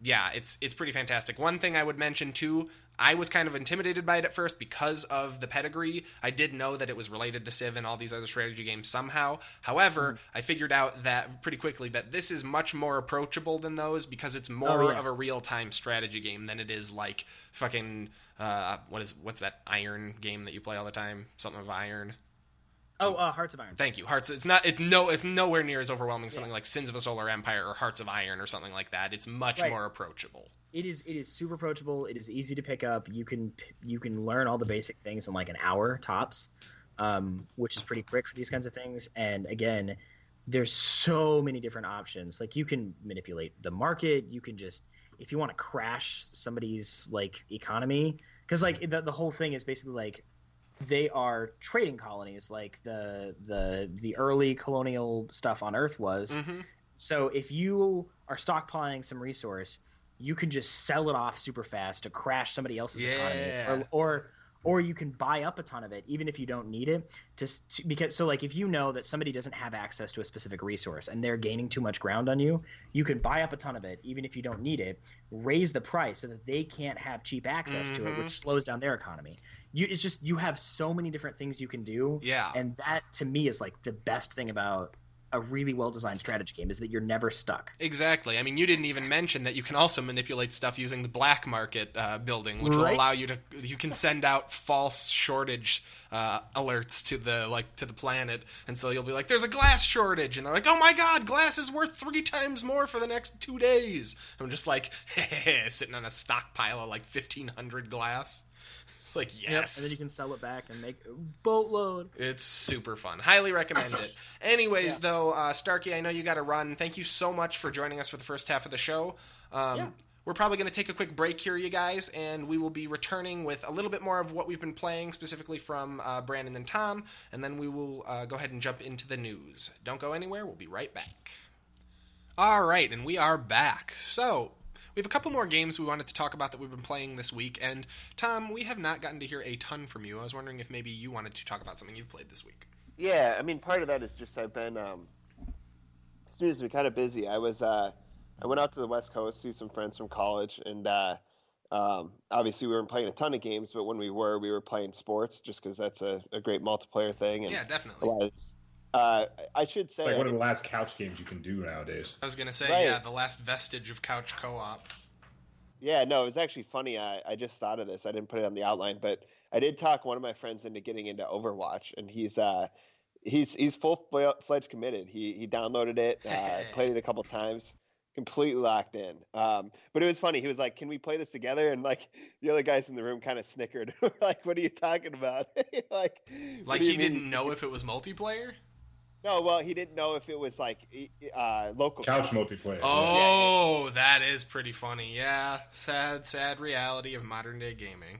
it's pretty fantastic. One thing I would mention too, I was kind of intimidated by it at first because of the pedigree. I did know that it was related to Civ and all these other strategy games somehow. However, I figured out that pretty quickly that this is much more approachable than those because it's more of a real-time strategy game than it is like fucking what's that Iron game that you play all the time? Something of Iron. Hearts of Iron. Thank you. Hearts. It's nowhere near as overwhelming as something like Sins of a Solar Empire or Hearts of Iron or something like that. It's much more approachable. It is super approachable. It is easy to pick up. You can learn all the basic things in like an hour tops, which is pretty quick for these kinds of things. And again, there's so many different options. Like you can manipulate the market. You can just, if you want to crash somebody's like economy, because like the whole thing is basically like they are trading colonies, like the early colonial stuff on Earth was. Mm-hmm. So if you are stockpiling some resource, you can just sell it off super fast to crash somebody else's economy, or you can buy up a ton of it even if you don't need it. Because like if you know that somebody doesn't have access to a specific resource and they're gaining too much ground on you, you can buy up a ton of it even if you don't need it, raise the price so that they can't have cheap access to it, which slows down their economy. You have so many different things you can do, and that to me is like the best thing about a really well-designed strategy game is that you're never stuck. Exactly. I mean, you didn't even mention that you can also manipulate stuff using the black market building, which will allow you can send out false shortage alerts to the planet, and so you'll be like, "There's a glass shortage," and they're like, "Oh my God, glass is worth 3 times more for the next 2 days." I'm just like, sitting on a stockpile of like 1,500 glass. It's like, yes. Yep, and then you can sell it back and make a boatload. It's super fun. Highly recommend it. Anyways, though, Starkey, I know you got to run. Thank you so much for joining us for the first half of the show. We're probably going to take a quick break here, you guys, and we will be returning with a little bit more of what we've been playing, specifically from Brandon and Tom, and then we will go ahead and jump into the news. Don't go anywhere. We'll be right back. All right, and we are back. So we have a couple more games we wanted to talk about that we've been playing this week, and Tom, we have not gotten to hear a ton from you. I was wondering if maybe you wanted to talk about something you've played this week. Yeah, I mean, part of that is just I've been students been kind of busy. I went out to the West Coast to see some friends from college, and obviously we weren't playing a ton of games, but when we were playing sports just because that's a great multiplayer thing. And yeah, definitely. I should say, it's like one of the last couch games you can do nowadays. I was going to say, the last vestige of couch co-op. Yeah, no, it was actually funny. I just thought of this. I didn't put it on the outline, but I did talk one of my friends into getting into Overwatch, and he's full-fledged committed. He downloaded it, played it a couple times, completely locked in. But it was funny. He was like, "Can we play this together?" And like the other guys in the room kind of snickered. Like, "What are you talking about?" like he didn't know if it was multiplayer? No, well, he didn't know if it was like local couch multiplayer. Oh, that is pretty funny. Yeah, sad reality of modern day gaming.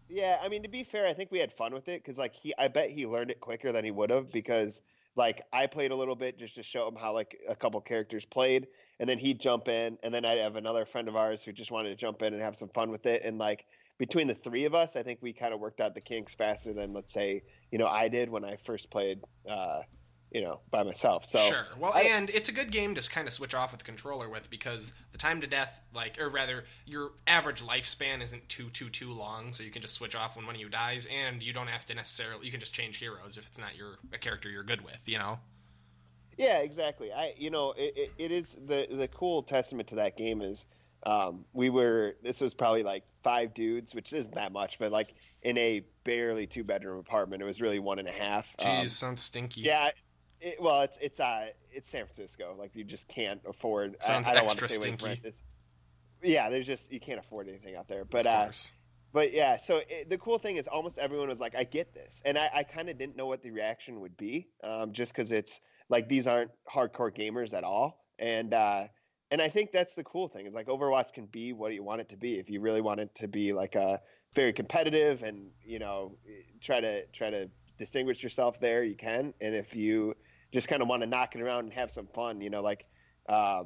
Yeah, I mean, to be fair, I think we had fun with it because like I bet he learned it quicker than he would have because like I played a little bit just to show him how like a couple characters played, and then he'd jump in, and then I'd have another friend of ours who just wanted to jump in and have some fun with it, and like between the three of us, I think we kind of worked out the kinks faster than let's say I did when I first played. By myself. So sure. Well, and it's a good game to kind of switch off with the controller with because the time to death, or rather, your average lifespan isn't too long, so you can just switch off when one of you dies, and you don't have to necessarily. You can just change heroes if it's not a character you're good with. Yeah, exactly. It is the cool testament to that game is this was probably like 5 dudes, which isn't that much, but like in a barely 2-bedroom apartment, it was really 1.5. Jeez, sounds stinky. Yeah. It's San Francisco. Like you just can't afford. Sounds I don't extra want to say stinky. Yeah, you can't afford anything out there. But But yeah, so the cool thing is almost everyone was like, I get this. And I kind of didn't know what the reaction would be, just because it's like these aren't hardcore gamers at all. And I think that's the cool thing is like Overwatch can be what you want it to be. If you really want it to be like a very competitive and, try to distinguish yourself there, you can. And if you just kind of want to knock it around and have some fun, I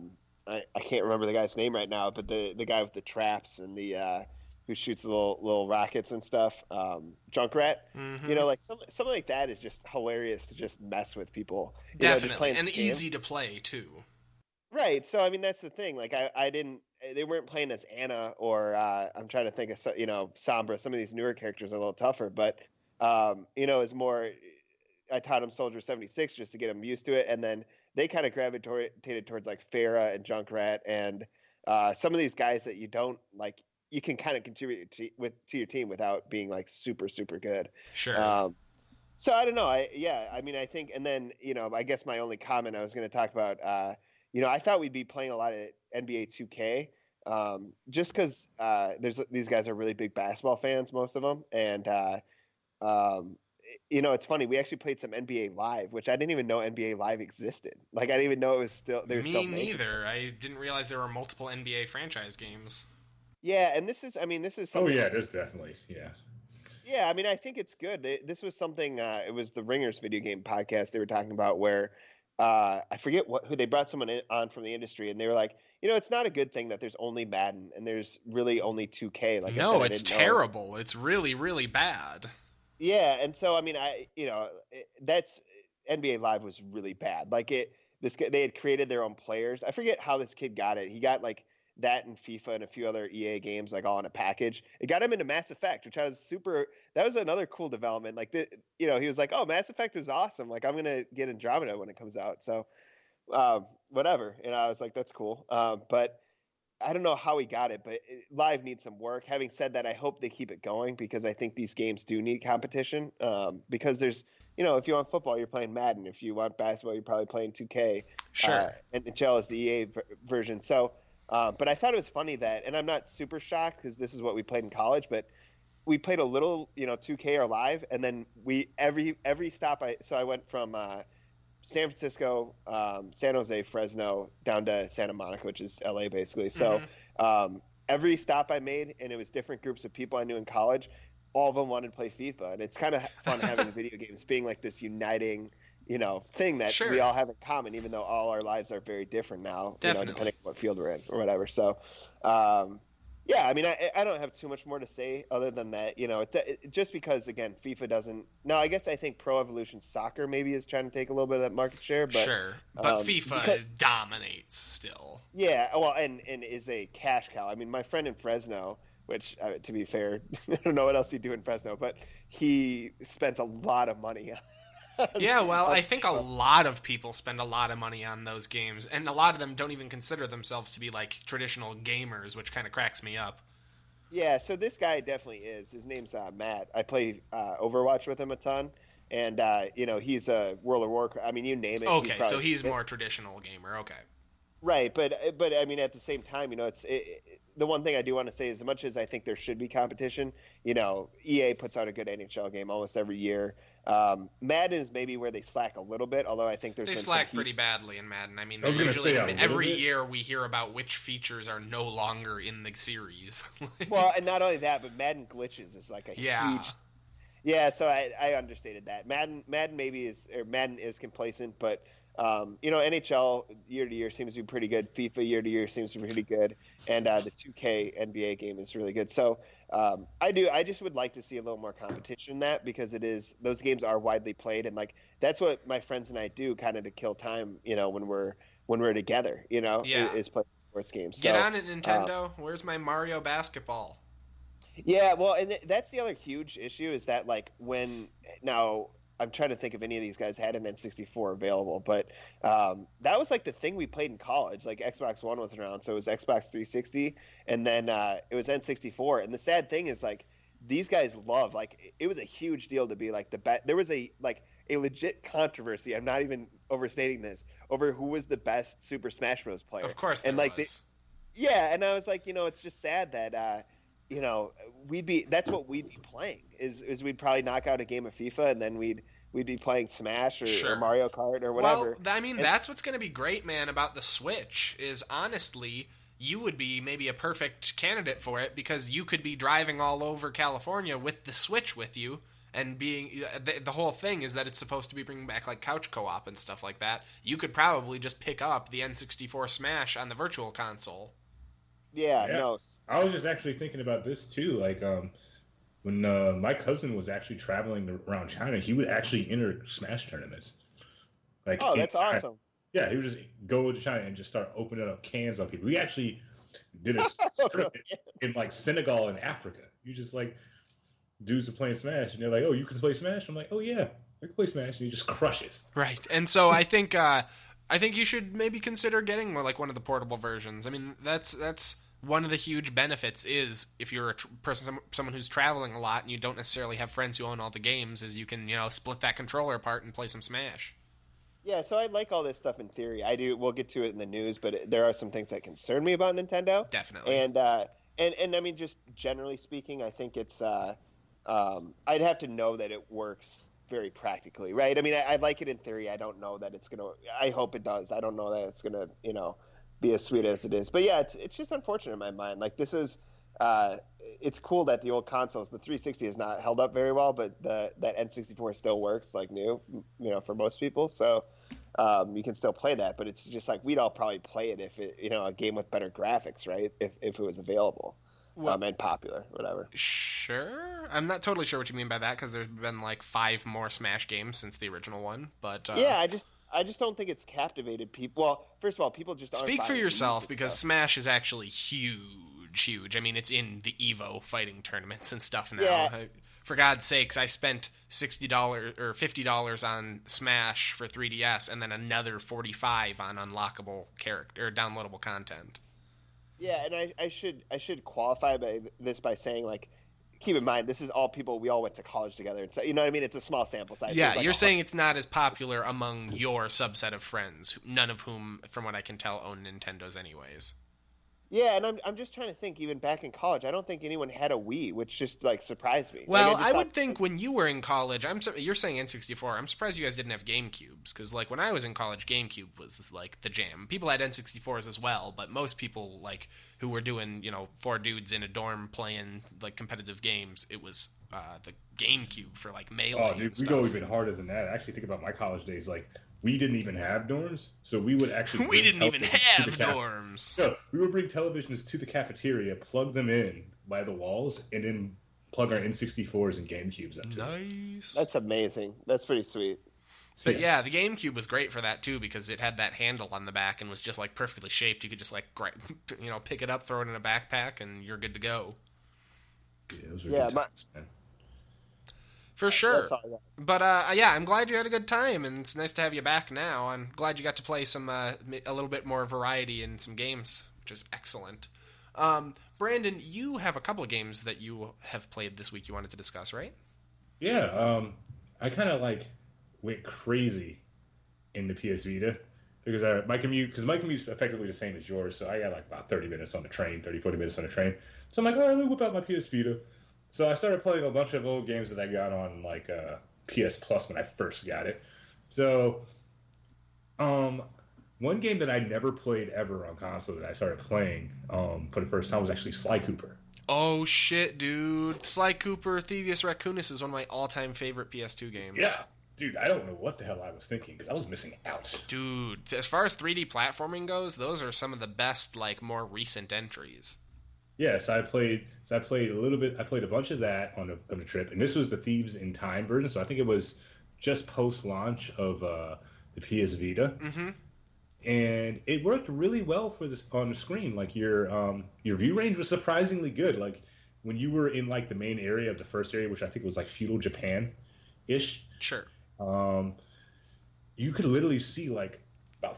can't remember the guy's name right now, but the guy with the traps and the who shoots the little rockets and stuff, Junkrat. Mm-hmm. Like something like that is just hilarious to just mess with people. Definitely, and easy to play too. Right. So I mean, that's the thing. Like I didn't. They weren't playing as Anna or I'm trying to think of Sombra. Some of these newer characters are a little tougher, but it's more. I taught him Soldier 76 just to get him used to it, and then they kind of gravitated towards like Farah and Junkrat and some of these guys that you don't like. You can kind of contribute to your team without being like super, super good. Sure. So I don't know. I think, and then, I guess my only comment I was going to talk about, I thought we'd be playing a lot of NBA 2K, just because these guys are really big basketball fans, most of them. And, it's funny. We actually played some NBA Live, which I didn't even know NBA Live existed. Like, I didn't even know it was still, they were still making it. Me neither. I didn't realize there were multiple NBA franchise games. Yeah, and this is something. Oh yeah, there's definitely, yeah. Yeah, I mean, I think it's good. This was something. It was the Ringers video game podcast they were talking about, where I forget who they brought someone on from the industry, and they were like, it's not a good thing that there's only Madden and there's really only 2K. Like, no, it's terrible. It's really, really bad. Yeah, and so I mean, that's NBA Live was really bad. Like they had created their own players. I forget how this kid got it. He got like that and FIFA and a few other EA games like all in a package. It got him into Mass Effect, which that was another cool development. Like he was like, oh, Mass Effect was awesome. Like I'm going to get Andromeda when it comes out. So whatever. And I was like, that's cool. But I don't know how he got it, but Live needs some work. Having said that, I hope they keep it going because I think these games do need competition. Because there's, if you want football, you're playing Madden. If you want basketball, you're probably playing 2K. Sure. And NHL is the EA version. So, but I thought it was funny that, and I'm not super shocked because this is what we played in college, but we played a little, 2K or Live, and then every stop I went from San Francisco, San Jose, Fresno, down to Santa Monica, which is LA basically. So every stop I made, and it was different groups of people I knew in college, all of them wanted to play FIFA, and it's kind of fun having video games being like this uniting thing that we all have in common, even though all our lives are very different now, depending on what field we're in or whatever. So, yeah, I mean, I don't have too much more to say other than that, just because, again, FIFA doesn't – no, I think Pro Evolution Soccer maybe is trying to take a little bit of that market share. But, sure, but FIFA dominates still. Yeah, well, and is a cash cow. I mean, my friend in Fresno – which, to be fair, I don't know what else he'd do in Fresno, but he spent a lot of money on yeah, well, I think a lot of people spend a lot of money on those games, and a lot of them don't even consider themselves to be like traditional gamers, which kind of cracks me up. Yeah, so this guy definitely is. His name's Matt. I play Overwatch with him a ton, and he's a World of Warcraft. I mean, you name it. Okay, so he's more traditional gamer. Okay. Right, but I mean, at the same time, the one thing I do want to say is, as much as I think there should be competition, EA puts out a good NHL game almost every year. Madden is maybe where they slack a little bit, although I think they slack pretty badly in Madden. I mean, every year we hear about which features are no longer in the series. Well, and not only that, but Madden glitches is like a huge. Yeah, so I understated that. Madden is complacent, but. NHL year to year seems to be pretty good. FIFA year to year seems to be pretty good, and the 2K NBA game is really good. So I just would like to see a little more competition in that, because those games are widely played, and like that's what my friends and I do kind of to kill time. When we're together, is play sports games. Get on it, Nintendo. Where's my Mario basketball? Yeah, well, and that's the other huge issue is that like now. I'm trying to think if any of these guys had an N64 available, but that was like the thing we played in college. Like Xbox One wasn't around, so it was Xbox 360, and then it was N64. And the sad thing is, like, these guys love, like, it was a huge deal to be like the best. There was a legit controversy. I'm not even overstating this, over who was the best Super Smash Bros. Player. Of course, there and like was. Yeah, and I was like, it's just sad that you know, that's what we'd be playing is we'd probably knock out a game of FIFA and then we'd be playing Smash or Mario Kart or whatever. Well, I mean, that's what's going to be great, man, about the Switch is honestly, you would be maybe a perfect candidate for it because you could be driving all over California with the Switch with you. And being the whole thing is that it's supposed to be bringing back like couch co-op and stuff like that. You could probably just pick up the N64 Smash on the Virtual Console. Yeah, no. I was just actually thinking about this too. Like when my cousin was actually traveling around China, he would actually enter Smash tournaments. Like, oh, that's awesome. Yeah, he would just go to China and just start opening up cans on people. We actually did a tournament in like Senegal and Africa. You just like. Dudes are playing Smash, and they're like, "Oh, you can play Smash?" I'm like, "Oh yeah, I can play Smash," and he just crushes. Right, and so I think you should maybe consider getting more like one of the portable versions. I mean, that's one of the huge benefits is if you're a person, someone who's traveling a lot, and you don't necessarily have friends who own all the games, is you can split that controller apart and play some Smash. Yeah, so I like all this stuff in theory. I do. We'll get to it in the news, but there are some things that concern me about Nintendo. Definitely. And I mean, just generally speaking, I think it's. I'd have to know that it works very practically, right? I mean, I like it in theory. I don't know that it's gonna. I hope it does. I don't know that it's gonna, be as sweet as it is. But yeah, it's just unfortunate in my mind. Like this is, it's cool that the old consoles, the 360 has not held up very well, but that N64 still works like new, for most people. So you can still play that, but it's just like we'd all probably play it if it, a game with better graphics, right? If it was available. And popular, whatever. Sure. I'm not totally sure what you mean by that because there's been like 5 more Smash games since the original one. But yeah, I just don't think it's captivated people. Well, first of all, people just aren't speak for yourself because stuff. Smash is actually huge. I mean, it's in the Evo fighting tournaments and stuff now. Yeah. For God's sakes, I spent $60 or $50 on Smash for 3DS and then another $45 on unlockable character or downloadable content. Yeah, and I should qualify this by saying, like, keep in mind, this is all people, we all went to college together. It's, you know what I mean? It's a small sample size. Yeah, you're saying it's not as popular among your subset of friends, none of whom, from what I can tell, own Nintendos anyways. Yeah, and I'm just trying to think, even back in college, I don't think anyone had a Wii, which just, like, surprised me. Well, I would think when you were in college, you're saying N64, I'm surprised you guys didn't have GameCubes, because, like, when I was in college, GameCube was, like, the jam. People had N64s as well, but most people, like, who were doing, 4 dudes in a dorm playing, like, competitive games, it was the GameCube for, like, Melee. Oh, dude, we go even harder than that. I actually think about my college days, like, we didn't even have dorms, so we would actually... We didn't even have dorms! No, we would bring televisions to the cafeteria, plug them in by the walls, and then plug our N64s and GameCubes up to Nice! That's amazing. That's pretty sweet. But yeah, the GameCube was great for that, too, because it had that handle on the back and was just, like, perfectly shaped. You could just, like, pick it up, throw it in a backpack, and you're good to go. Yeah, those are good times, man. For sure. But yeah, I'm glad you had a good time, and it's nice to have you back now. I'm glad you got to play some a little bit more variety in some games, which is excellent. Brandon, you have a couple of games that you have played this week you wanted to discuss, right? Yeah, I kind of went crazy in the PS Vita because my commute's effectively the same as yours, so I got like about 30 minutes on the train, 40 minutes on the train. So I'm like, let me whip out my PS Vita. So I started playing a bunch of old games that I got on like PS Plus when I first got it. So one game that I never played ever on console that I started playing for the first time was actually Sly Cooper. Oh shit, dude. Sly Cooper Thievius Raccoonus is one of my all-time favorite PS2 games. Yeah. Dude, I don't know what the hell I was thinking because I was missing out. Dude, as far as 3D platforming goes, those are some of the best, like, more recent entries. Yeah, so I played a little bit. I played a bunch of that on the trip, and this was the Thieves in Time version. So I think it was just post-launch of the PS Vita, and it worked really well for this on the screen. Like your view range was surprisingly good. Like when you were in like the main area of the first area, which I think was like feudal Japan-ish. Sure. You could literally see like about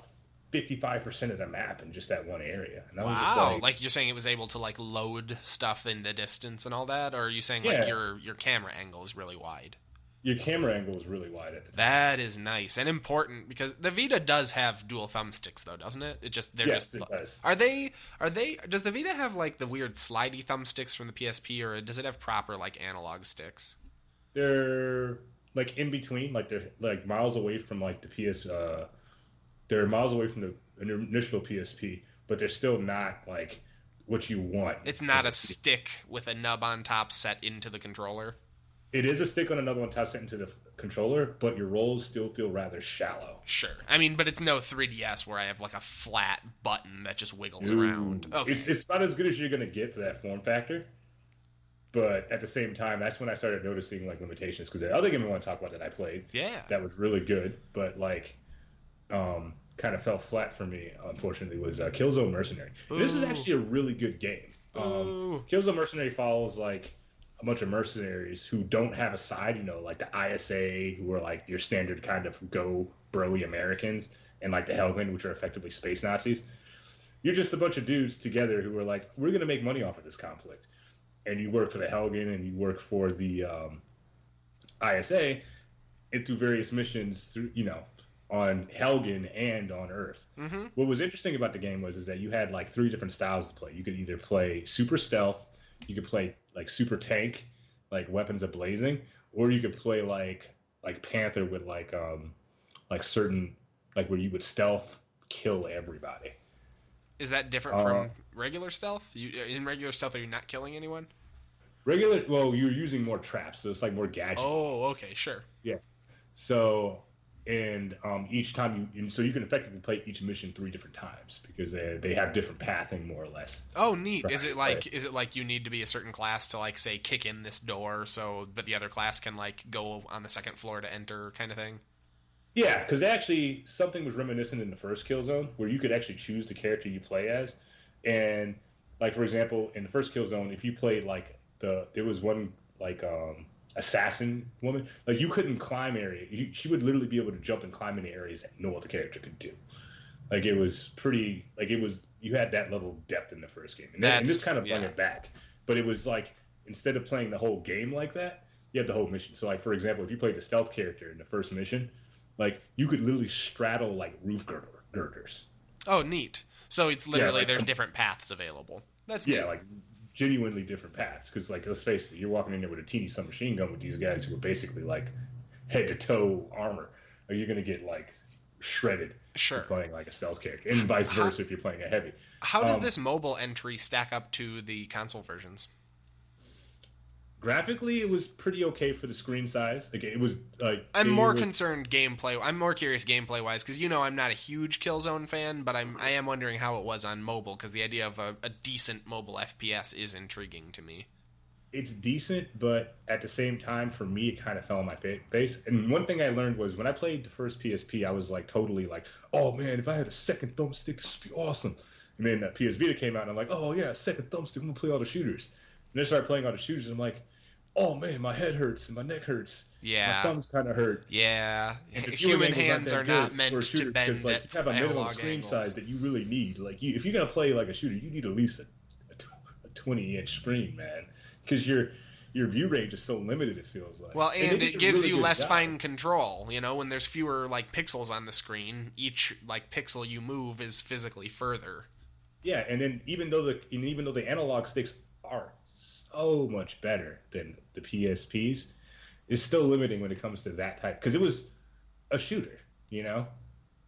55% of the map in just that one area. And that was just like you're saying it was able to like load stuff in the distance and all that, or are you saying Yeah. like your camera angle is really wide? your camera angle is really wide at the time. That is nice and important because the Vita does have dual thumbsticks, though, doesn't it? It does. Are they? Does the Vita have like the weird slidey thumbsticks from the PSP, or does it have proper like analog sticks? They're like in between, like they're like miles away from like the PS. They're miles away from the initial PSP, but they're still not like what you want. It's not a stick with a nub on top set into the controller. It is a stick on another one top set into the controller, but your rolls still feel rather shallow. Sure. I mean, but it's no 3DS where I have like a flat button that just wiggles around. Okay. It's about as good as you're going to get for that form factor. But at the same time, that's when I started noticing like limitations. Because the other game I want to talk about that I played, that was really good, but like kind of fell flat for me, unfortunately, was Killzone Mercenary. This is actually a really good game. Killzone Mercenary follows like a bunch of mercenaries who don't have a side, like the ISA, who are like your standard kind of go broy Americans, and like the Helgen, which are effectively space Nazis. You're just a bunch of dudes together who are like, we're going to make money off of this conflict. And you work for the Helgen and you work for the ISA, and through various missions through, on Helgen and on Earth. Mm-hmm. What was interesting about the game is that you had like 3 different styles to play. You could either play super stealth, you could play like super tank, like weapons of blazing, or you could play like Panther with like certain like where you would stealth kill everybody. Is that different from regular stealth? In regular stealth, are you not killing anyone? Well, you're using more traps, so it's like more gadgets. Oh, okay, sure. Yeah. So, and each time so you can effectively play each mission 3 different times because they have different pathing more or less. Oh, neat. Is it like you need to be a certain class to like say kick in this door but the other class can like go on the second floor to enter kind of thing? Yeah, because actually something was reminiscent in the first Killzone where you could actually choose the character you play as, and like for example in the first Killzone, if you played like there was one like assassin woman, like you couldn't climb she would literally be able to jump and climb into areas that no other character could do. Like it was pretty, like you had that level of depth in the first game, and this kind of brought it back. But it was like instead of playing the whole game like that, you had the whole mission. So like for example, if you played the stealth character in the first mission, like you could literally straddle like roof girders. Oh, neat. So it's literally there's different paths available. That's neat. Like genuinely different paths, because like let's face it, you're walking in there with a teeny submachine gun with these guys who are basically like head to toe armor. Like, you're gonna get like shredded. Sure. Playing like a stealth character, and vice versa if you're playing a heavy. How does this mobile entry stack up to the console versions? Graphically, it was pretty okay for the screen size. Like it was like I'm more concerned gameplay. I'm more curious gameplay wise because I'm not a huge Killzone fan, but I am wondering how it was on mobile because the idea of a decent mobile FPS is intriguing to me. It's decent, but at the same time, for me, it kind of fell on my face. And one thing I learned was when I played the first PSP, I was like totally like, oh man, if I had a second thumbstick, this would be awesome. And then PS Vita came out, and I'm like, oh yeah, second thumbstick, I'm gonna play all the shooters. And then I started playing all the shooters, and I'm like, oh man, my head hurts and my neck hurts. Yeah. My thumbs kind of hurt. Yeah. Human hands are not meant to bend like, you have a minimum screen angles. size that you really need. Like if you're gonna play like a shooter, you need at least a 20-inch screen, man, because your view range is so limited. It feels like. Well, and it gives really you less fine control. When there's fewer like pixels on the screen, each like pixel you move is physically further. Yeah, and then even though the analog sticks are so much better than the PSPs, it's still limiting when it comes to that type, because it was a shooter,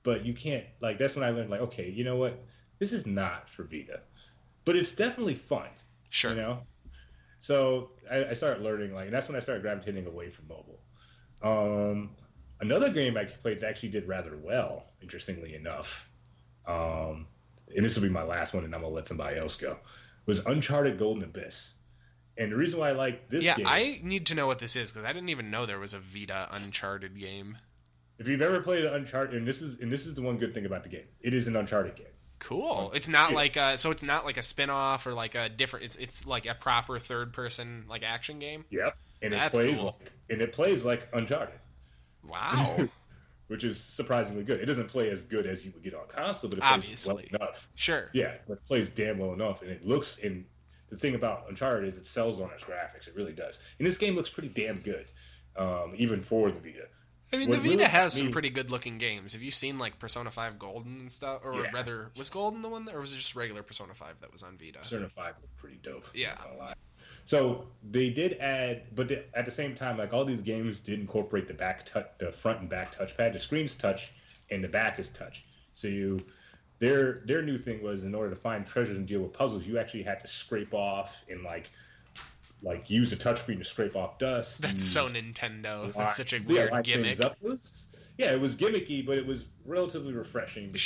but you can't, like, that's when I learned, like, okay, you know what, this is not for Vita, but it's definitely fun. Sure. So I started learning, like, and that's when I started gravitating away from mobile. Another game I played that actually did rather well, interestingly enough, and this will be my last one and I'm gonna let somebody else go, was Uncharted Golden Abyss. And the reason why I like this game... Yeah, I need to know what this is, because I didn't even know there was a Vita Uncharted game. If you've ever played Uncharted, and this is the one good thing about the game, it is an Uncharted game. Cool. It's not like it's not like a spin-off or like a different... It's like a proper third-person like action game? Yep. And That's cool. It plays like Uncharted. Wow. Which is surprisingly good. It doesn't play as good as you would get on console, but it plays well enough. Sure. Yeah, it plays damn well enough, and it looks the thing about Uncharted is it sells on its graphics. It really does. And this game looks pretty damn good. even for the Vita. I mean, What the Vita really has got some me- pretty good-looking games. Have you seen, like, Persona 5 Golden and stuff? Or Yeah. rather, was Golden the one, or was it just regular Persona 5 that was on Vita? Persona 5 looked pretty dope. Yeah. Not gonna lie. So they did add, but at the same time, like all these games did incorporate the front and back touchpad. The screen's touch and the back is touch. So their new thing was, in order to find treasures and deal with puzzles, you actually had to scrape off and like use the touchscreen to scrape off dust. That's so Nintendo. That's such a weird gimmick. It was gimmicky, but it was relatively refreshing. Because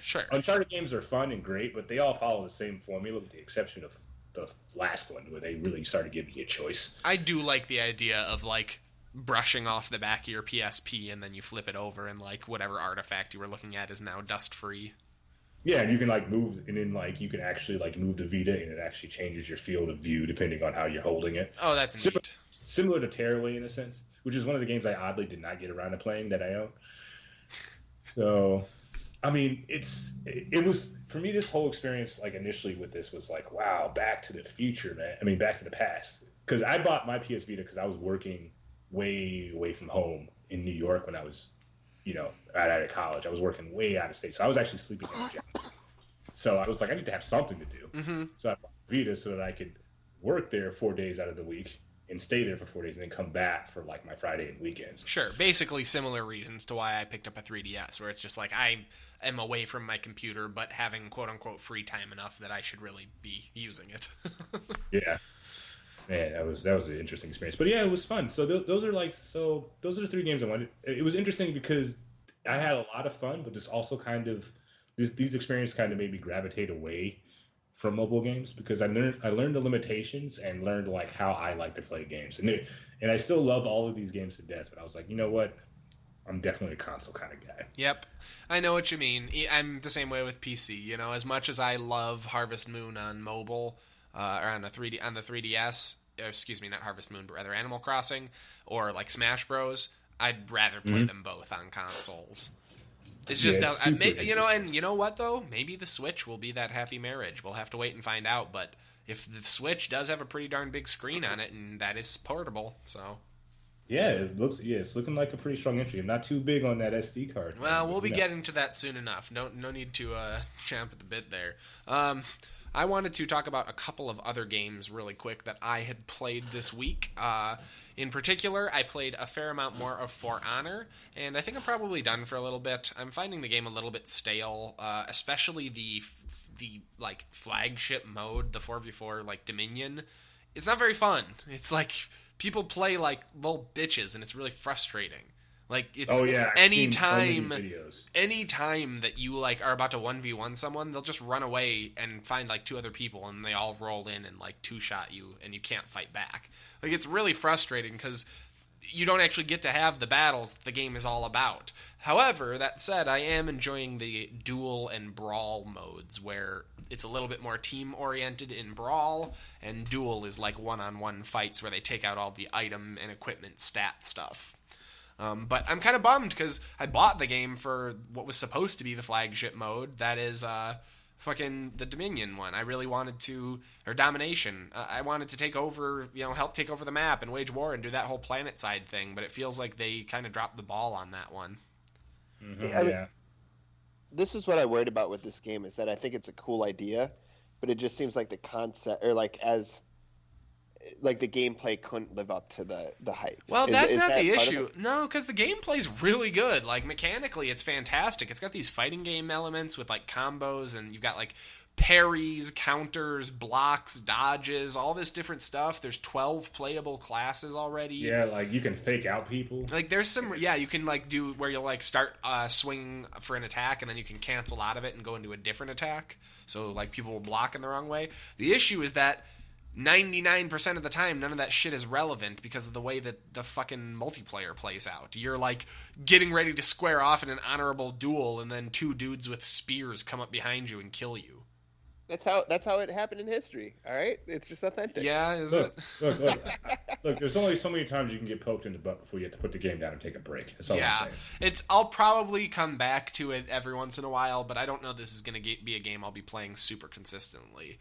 Sure. Uncharted games are fun and great, but they all follow the same formula, with the exception of the last one, where they really started giving you a choice. I do like the idea of, like, brushing off the back of your PSP and then you flip it over and, like, whatever artifact you were looking at is now dust-free. Yeah, and you can like move, and then like you can actually like move the Vita, and it actually changes your field of view depending on how you're holding it. Oh, that's neat. Similar to Tearaway in a sense, which is one of the games I oddly did not get around to playing that I own. So, I mean, it was for me, this whole experience, like initially with this, was like, wow, Back to the Future, man. I mean, Back to the Past, because I bought my PS Vita because I was working way away from home in New York when I was, right out of college. I was working way out of state, so I was actually sleeping in the gym. So I was like, I need to have something to do. Mm-hmm. So I bought Vita so that I could work there 4 days out of the week and stay there for 4 days and then come back for like my Friday and weekends. Sure, basically similar reasons to why I picked up a 3DS, where it's just like I am away from my computer, but having quote-unquote free time enough that I should really be using it. Yeah. Man, that was an interesting experience. But yeah, it was fun. So those are the 3 games I wanted. It was interesting because I had a lot of fun, but this also kind of these experiences kind of made me gravitate away from mobile games, because I learned the limitations and learned like how I like to play games. And I still love all of these games to death, but I was like, you know what? I'm definitely a console kind of guy. Yep. I know what you mean. I'm the same way with PC. As much as I love Harvest Moon on mobile, or on the 3DS, excuse me, not Harvest Moon, but rather Animal Crossing, or like Smash Bros, I'd rather play them both on consoles. It's just, and you know what though? Maybe the Switch will be that happy marriage. We'll have to wait and find out, but if the Switch does have a pretty darn big screen on it, and that is portable, so... Yeah, it's looking like a pretty strong entry. I'm not too big on that SD card. Well, we'll be getting to that soon enough. No need to champ at the bit there. I wanted to talk about a couple of other games really quick that I had played this week. In particular, I played a fair amount more of For Honor, and I think I'm probably done for a little bit. I'm finding the game a little bit stale, especially the like flagship mode, the 4v4 like Dominion. It's not very fun. It's like people play like little bitches, and it's really frustrating. Like, it's anytime that you like are about to 1v1 someone, they'll just run away and find like 2 other people, and they all roll in and like 2-shot you, and you can't fight back. Like, it's really frustrating because you don't actually get to have the battles that the game is all about. However, that said, I am enjoying the duel and brawl modes, where it's a little bit more team-oriented in brawl, and duel is like one-on-one fights where they take out all the item and equipment stat stuff. But I'm kind of bummed because I bought the game for what was supposed to be the flagship mode. That is fucking the Dominion one. I really wanted to, or Domination. I wanted to take over, help take over the map and wage war and do that whole planet side thing. But it feels like they kind of dropped the ball on that one. Mm-hmm, I mean, this is what I worried about with this game, is that I think it's a cool idea, but it just seems like the concept, or like the gameplay couldn't live up to the hype. Well, that's not the issue. No, because the gameplay's really good. Like, mechanically, it's fantastic. It's got these fighting game elements with, like, combos, and you've got, like, parries, counters, blocks, dodges, all this different stuff. There's 12 playable classes already. Yeah, like, you can fake out people. Like, there's some... Yeah, you can, like, do where you'll, like, start swinging for an attack, and then you can cancel out of it and go into a different attack. So, like, people will block in the wrong way. The issue is that 99% of the time, none of that shit is relevant because of the way that the fucking multiplayer plays out. You're, like, getting ready to square off in an honorable duel, and then 2 dudes with spears come up behind you and kill you. That's how it happened in history. All right, it's just authentic. Yeah, is Look, it? look. There's only so many times you can get poked in the butt before you have to put the game down and take a break. That's all I'm saying. I'll probably come back to it every once in a while, but I don't know this is going to be a game I'll be playing super consistently.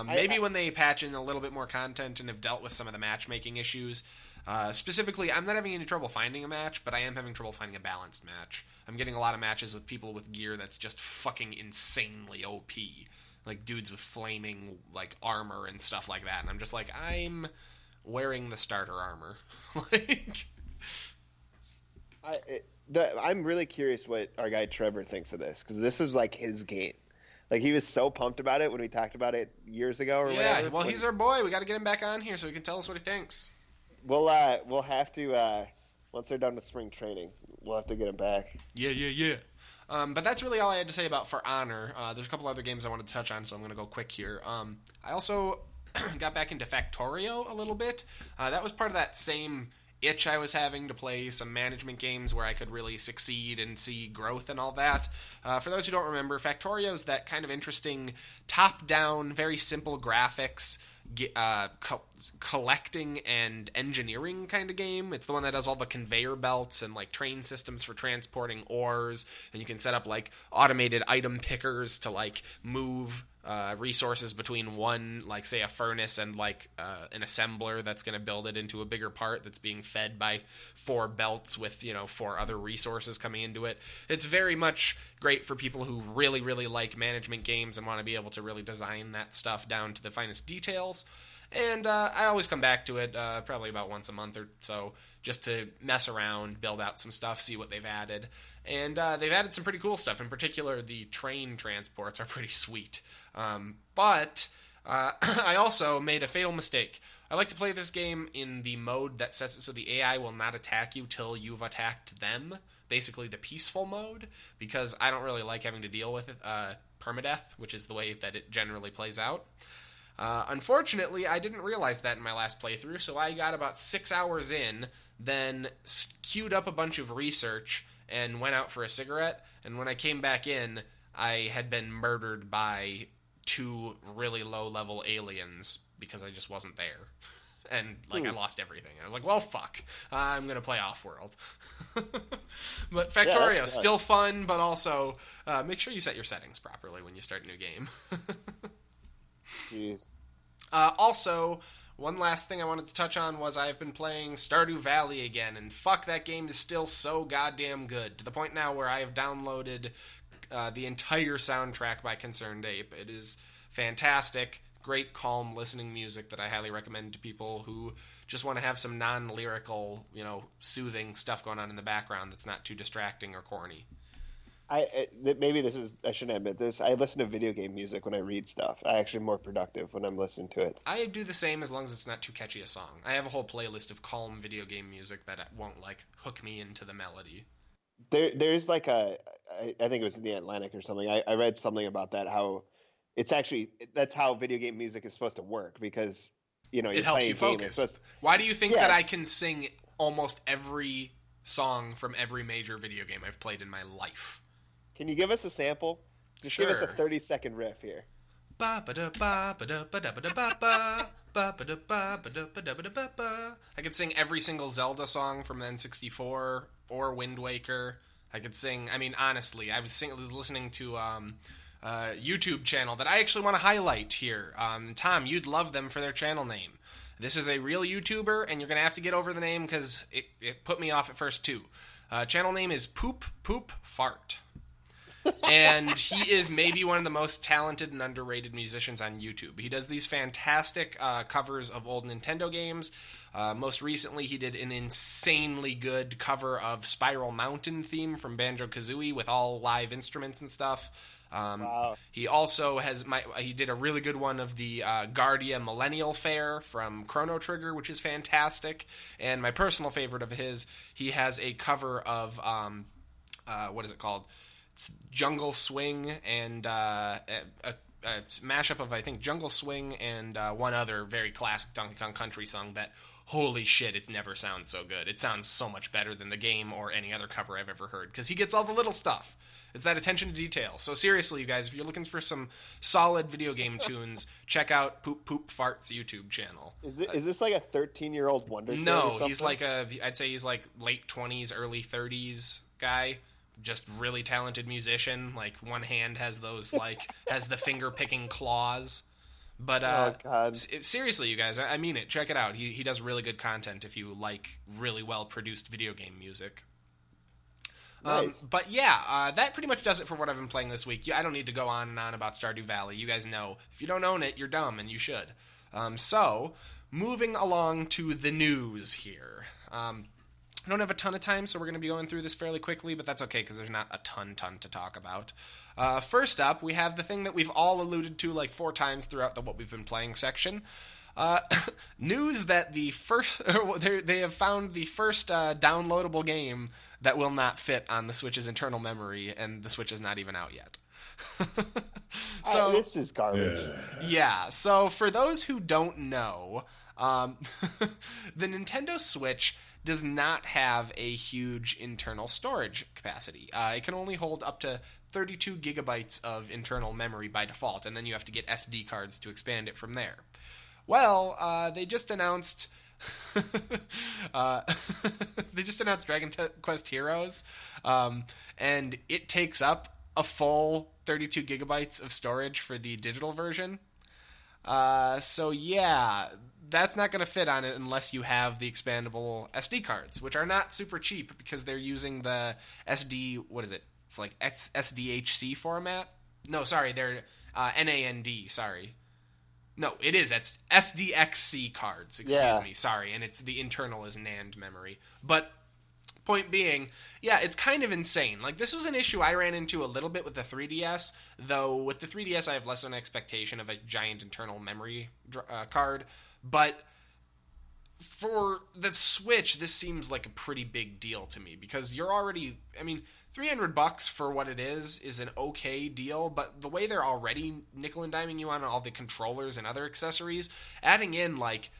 Maybe when they patch in a little bit more content and have dealt with some of the matchmaking issues. Specifically, I'm not having any trouble finding a match, but I am having trouble finding a balanced match. I'm getting a lot of matches with people with gear that's just fucking insanely OP. Like dudes with flaming like armor and stuff like that, and I'm just like, I'm wearing the starter armor. Like, I'm really curious what our guy Trevor thinks of this, because this was like his game. Like he was so pumped about it when we talked about it years ago or whatever. Yeah, well, he's our boy. We got to get him back on here so he can tell us what he thinks. We'll have to once they're done with spring training, we'll have to get him back. Yeah. But that's really all I had to say about For Honor. There's a couple other games I wanted to touch on, so I'm going to go quick here. I also got back into Factorio a little bit. That was part of that same itch I was having to play some management games where I could really succeed and see growth and all that. For those who don't remember, Factorio is that kind of interesting top-down, very simple graphics, collecting and engineering kind of game. It's the one that does all the conveyor belts and like train systems for transporting ores, and you can set up like automated item pickers to like move resources between one, like say a furnace and like an assembler that's going to build it into a bigger part that's being fed by 4 belts with 4 other resources coming into it. It's very much great for people who really, really like management games and want to be able to really design that stuff down to the finest details. And I always come back to it probably about once a month or so just to mess around, build out some stuff, see what they've added. And they've added some pretty cool stuff. In particular, the train transports are pretty sweet. But I also made a fatal mistake. I like to play this game in the mode that sets it so the AI will not attack you till you've attacked them. Basically the peaceful mode, because I don't really like having to deal with it, permadeath, which is the way that it generally plays out. Unfortunately, I didn't realize that in my last playthrough, so I got about 6 hours in, then queued up a bunch of research and went out for a cigarette, and when I came back in, I had been murdered by 2 really low-level aliens because I just wasn't there. And, I lost everything. I was like, well, fuck. I'm going to play Offworld. But Factorio, still fun, but also make sure you set your settings properly when you start a new game. Jeez. Also, one last thing I wanted to touch on was I've been playing Stardew Valley again, and fuck, that game is still so goddamn good, to the point now where I have downloaded the entire soundtrack by Concerned Ape. It is fantastic, great, calm, listening music that I highly recommend to people who just want to have some non-lyrical, soothing stuff going on in the background that's not too distracting or corny. Maybe I shouldn't admit this. I listen to video game music when I read stuff. I actually am more productive when I'm listening to it. I do the same as long as it's not too catchy a song. I have a whole playlist of calm video game music that won't hook me into the melody. There's I think it was in the Atlantic or something. I read something about that, how it's actually, that's how video game music is supposed to work, because it helps you focus. Why do you think that I can sing almost every song from every major video game I've played in my life? Can you give us a sample? Just Sure. Give us a 30-second riff here. I could sing every single Zelda song from the N64 or Wind Waker. I could sing, honestly, I was listening to a YouTube channel that I actually want to highlight here. Tom, you'd love them for their channel name. This is a real YouTuber, and you're going to have to get over the name because it put me off at first, too. Channel name is Poop Poop Fart. And he is maybe one of the most talented and underrated musicians on YouTube. He does these fantastic covers of old Nintendo games. Most recently, he did an insanely good cover of Spiral Mountain theme from Banjo-Kazooie with all live instruments and stuff. Wow. He also he did a really good one of the Guardia Millennial Fair from Chrono Trigger, which is fantastic. And my personal favorite of his, he has a cover of what is it called? Jungle Swing and a mashup of, I think, Jungle Swing and one other very classic Donkey Kong Country song that, holy shit, it never sounds so good. It sounds so much better than the game or any other cover I've ever heard, because he gets all the little stuff. It's that attention to detail. So seriously, you guys, if you're looking for some solid video game tunes, check out Poop Fart's YouTube channel. Is this like a 13-year-old wonder kid or No, something? he's like I'd say he's like late 20s, early 30s guy. Just really talented musician. Like, one hand has those, like, has the finger-picking claws. But, oh, God. Seriously, you guys, I mean it. Check it out. He does really good content if you like really well-produced video game music. Nice. But yeah, that pretty much does it for what I've been playing this week. I don't need to go on and on about Stardew Valley. You guys know, if you don't own it, you're dumb, and you should. So, moving along to the news here. I don't have a ton of time, so we're going to be going through this fairly quickly, but that's okay, because there's not a ton to talk about. First up, we have the thing that we've all alluded to like 4 times throughout the What We've Been Playing section. News that they have found the first downloadable game that will not fit on the Switch's internal memory, and the Switch is not even out yet. So this is garbage. Yeah, so for those who don't know, the Nintendo Switch does not have a huge internal storage capacity. It can only hold up to 32 gigabytes of internal memory by default, and then you have to get SD cards to expand it from there. Well, they just announced Dragon Quest Heroes, and it takes up a full 32 gigabytes of storage for the digital version. So yeah, that's not going to fit on it unless you have the expandable SD cards, which are not super cheap because they're using the SD, what is it? It's like SDHC format. No, sorry, they're NAND, sorry. No, it is. It's SDXC cards, excuse me, sorry, and it's the internal is NAND memory. But point being, yeah, it's kind of insane. Like, this was an issue I ran into a little bit with the 3DS, though with the 3DS I have less of an expectation of a giant internal memory card. But for the Switch, this seems like a pretty big deal to me, because you're already, I mean, $300 for what it is an okay deal, but the way they're already nickel and diming you on all the controllers and other accessories, adding in, like,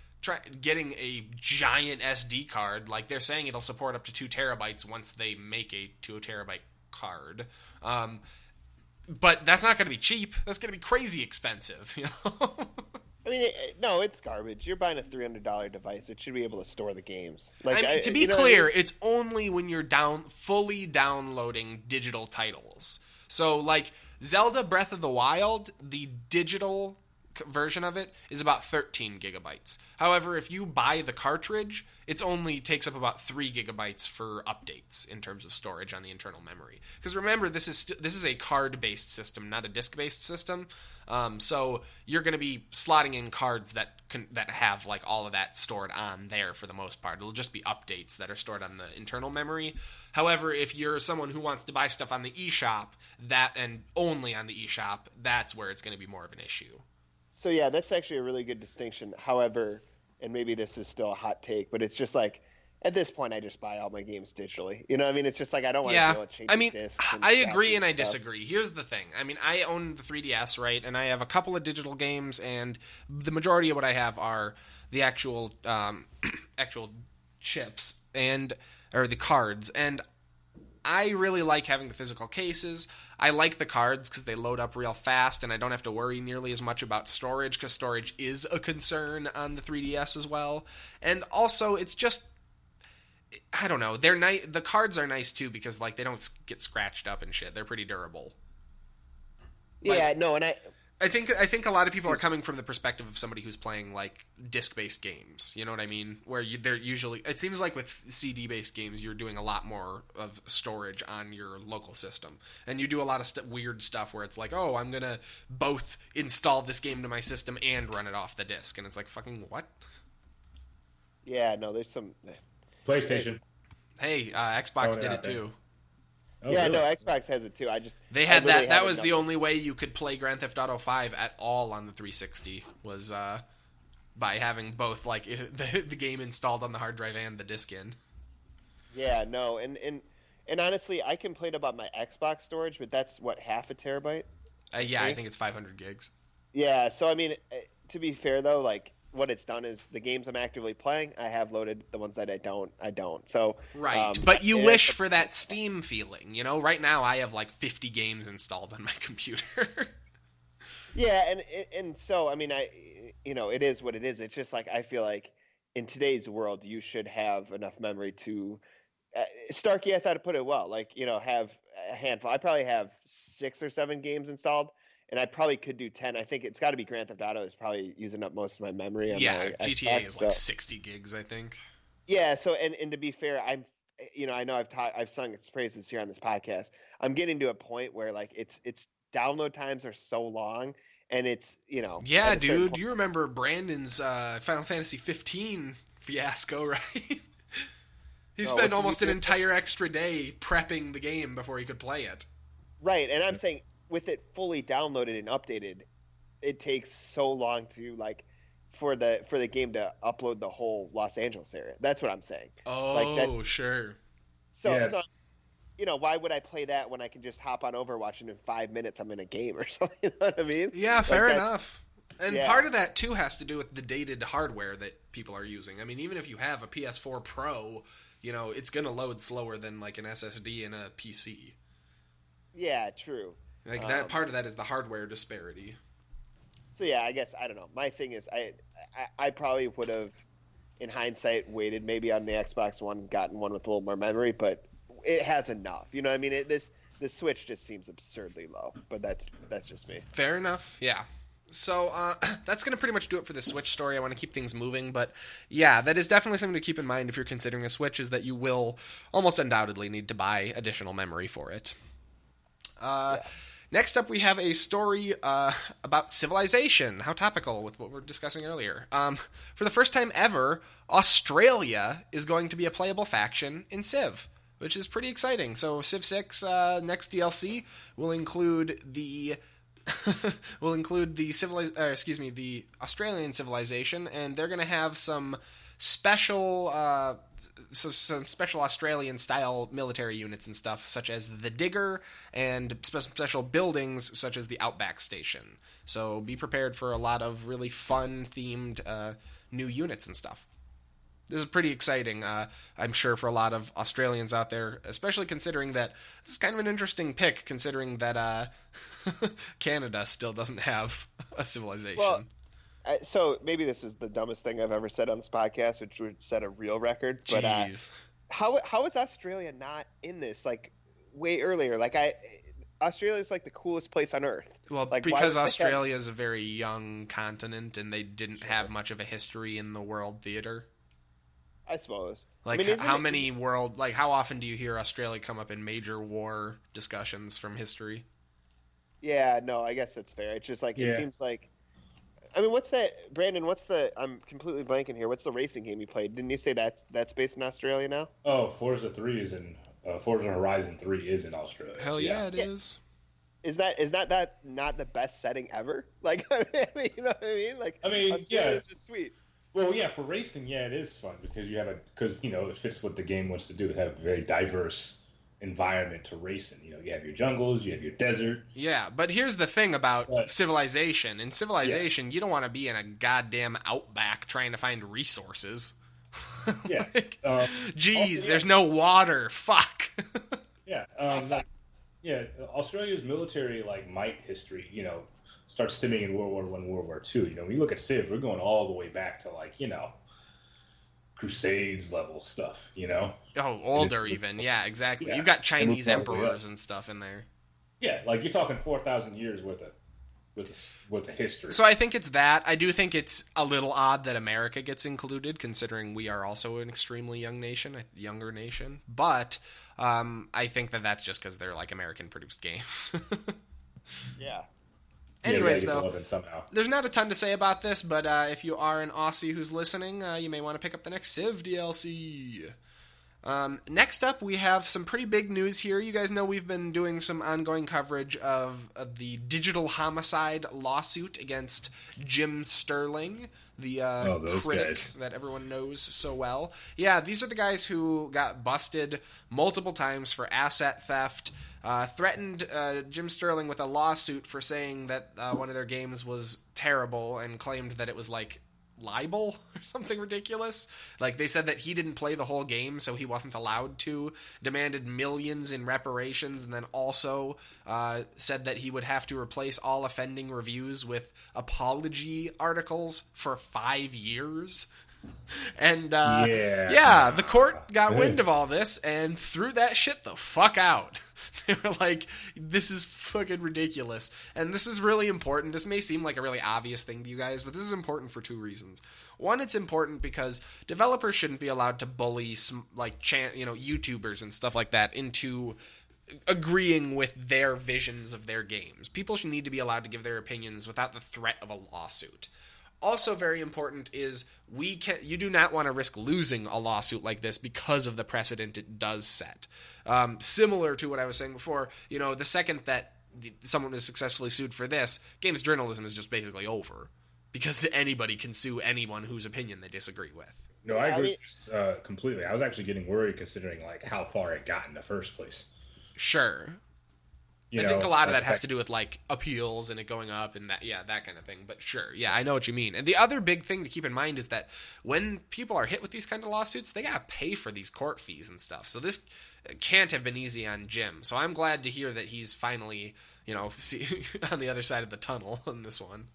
getting a giant SD card, like, they're saying it'll support up to 2 terabytes once they make a 2 terabyte card. But that's not going to be cheap. That's going to be crazy expensive, you know? I mean, no, it's garbage. You're buying a $300 device. It should be able to store the games. Like, I mean, to be clear, it's only when you're fully downloading digital titles. So, like, Zelda Breath of the Wild, the digital version of it is about 13 gigabytes. However, if you buy the cartridge, it only takes up about 3 gigabytes for updates in terms of storage on the internal memory. Because remember, this is a card-based system, not a disc-based system. So you're going to be slotting in cards that have like all of that stored on there for the most part. It'll just be updates that are stored on the internal memory. However, if you're someone who wants to buy stuff on the eShop, and only on the eShop, that's where it's going to be more of an issue. So yeah, that's actually a really good distinction. However, and maybe this is still a hot take, but it's just like, at this point, I just buy all my games digitally. You know what I mean? It's just like, I don't want to deal with changing discs. I agree and I disagree. Here's the thing. I mean, I own the 3DS, right? And I have a couple of digital games, and the majority of what I have are the actual chips or the cards. And I really like having the physical cases. I like the cards because they load up real fast, and I don't have to worry nearly as much about storage, because storage is a concern on the 3DS as well. And also, it's just, I don't know, they're nice. The cards are nice too, because like they don't get scratched up and shit. They're pretty durable. Yeah, no, and I think a lot of people are coming from the perspective of somebody who's playing like disc-based games. You know what I mean? Where they're usually, it seems like with CD-based games, you're doing a lot more of storage on your local system, and you do a lot of weird stuff where it's like, oh, I'm gonna both install this game to my system and run it off the disc, and it's like, fucking what? Yeah, no, there's some PlayStation. Hey, Xbox did it too. Oh, yeah, really? no, Xbox has it too. They had that. That was the only way you could play Grand Theft Auto 5 at all on the 360 was by having both like the game installed on the hard drive and the disc in. Yeah, no, and honestly, I complain about my Xbox storage, but that's what, half a terabyte. Yeah, I think it's 500 gigs. Yeah, so I mean, to be fair though, like what it's done is the games I'm actively playing, I have loaded. The ones that I don't. So Right, but you wish for that Steam feeling, you know? Right now I have like 50 games installed on my computer. Yeah, and so I mean, it is what it is. It's just like I feel like in today's world, you should have enough memory to. Starkey, I thought it put it well. Like have a handful. I probably have 6 or 7 games installed, and I probably could do 10. I think it's got to be Grand Theft Auto is probably using up most of my memory. On yeah, my GTA Xbox, is like 60 gigs, I think. Yeah. So and to be fair, I know I've sung its praises here on this podcast. I'm getting to a point where like it's download times are so long, and it's Yeah, dude, you remember Brandon's Final Fantasy 15 fiasco, right? He spent almost an entire extra day prepping the game before he could play it. Right, and I'm saying with it fully downloaded and updated, it takes so long to like for the game to upload the whole Los Angeles area. That's what I'm saying. Oh, sure. So, why would I play that when I can just hop on Overwatch and in 5 minutes I'm in a game or something? You know what I mean? Yeah, fair enough. And part of that, too, has to do with the dated hardware that people are using. I mean, even if you have a PS4 Pro, it's going to load slower than, like, an SSD in a PC. Yeah, true. Like, that part of that is the hardware disparity. So, yeah, I guess, I don't know. My thing is, I probably would have, in hindsight, waited maybe on the Xbox One, gotten one with a little more memory, but it has enough. You know what I mean? The Switch just seems absurdly low, but that's just me. Fair enough, yeah. So that's going to pretty much do it for the Switch story. I want to keep things moving, but yeah, that is definitely something to keep in mind if you're considering a Switch, is that you will almost undoubtedly need to buy additional memory for it. Next up, we have a story about Civilization. How topical with what we were discussing earlier. For the first time ever, Australia is going to be a playable faction in Civ, which is pretty exciting. So Civ 6 next DLC will include the the Australian civilization, and they're going to have some special Australian style military units and stuff, such as the Digger, and special buildings such as the Outback Station. So be prepared for a lot of really fun themed new units and stuff. This is pretty exciting, I'm sure, for a lot of Australians out there, especially considering that this is kind of an interesting pick, considering that Canada still doesn't have a civilization. Well, so maybe this is the dumbest thing I've ever said on this podcast, which would set a real record. But how is Australia not in this, like, way earlier? Like, Australia is like the coolest place on Earth. Well, like, because Australia is a very young continent, and they didn't have much of a history in the world theater. I suppose. Like, how often do you hear Australia come up in major war discussions from history? Yeah, no, I guess that's fair. It's just like, it seems like, I mean, what's that, Brandon, I'm completely blanking here. What's the racing game you played? Didn't you say that's based in Australia now? Oh, Forza Horizon 3 is in Australia. Hell yeah, it is. Is that not the best setting ever? Like, I mean, you know what I mean? Like, Australia's just sweet. Well, yeah, for racing, yeah, it is fun because it fits what the game wants to do. Have a very diverse environment to racing. You have your jungles, you have your desert. Yeah, but here's the thing about Civilization. In Civilization, you don't want to be in a goddamn outback trying to find resources. Yeah. There's no water. Fuck. Yeah. Australia's military might history, starts stemming in World War I, World War II. When you look at Civ, we're going all the way back to Crusades level stuff. Oh, older even. Yeah, exactly. Yeah. You've got Chinese emperors and stuff in there. Yeah, you're talking 4,000 years worth of history. So I think it's that. I do think it's a little odd that America gets included, considering we are also an extremely younger nation. But I think that's just because they're American-produced games. Yeah. Anyways, though, there's not a ton to say about this, but if you are an Aussie who's listening, you may want to pick up the next Civ DLC. Next up, we have some pretty big news here. You guys know we've been doing some ongoing coverage of the Digital Homicide lawsuit against Jim Sterling, the critic guys that everyone knows so well. Yeah, these are the guys who got busted multiple times for asset theft, threatened Jim Sterling with a lawsuit for saying that one of their games was terrible and claimed that it was like libel or something ridiculous. Like, they said that he didn't play the whole game, so he wasn't allowed to, demanded millions in reparations, and then also said that he would have to replace all offending reviews with apology articles for 5 years. And the court got wind of all this and threw that shit the fuck out. They were like, this is fucking ridiculous. And this is really important. This may seem like a really obvious thing to you guys, but this is important for 2 reasons. One, it's important because developers shouldn't be allowed to bully YouTubers and stuff like that into agreeing with their visions of their games. People should need to be allowed to give their opinions without the threat of a lawsuit. Also very important is you do not want to risk losing a lawsuit like this because of the precedent it does set. Similar to what I was saying before, the second that someone is successfully sued for this, games journalism is just basically over because anybody can sue anyone whose opinion they disagree with. No, I agree completely. I was actually getting worried considering like how far it got in the first place. Sure. I think a lot of that has to do with like appeals and it going up and that kind of thing. But sure, yeah, I know what you mean. And the other big thing to keep in mind is that when people are hit with these kind of lawsuits, they gotta pay for these court fees and stuff. So this can't have been easy on Jim. So I'm glad to hear that he's finally, on the other side of the tunnel on this one.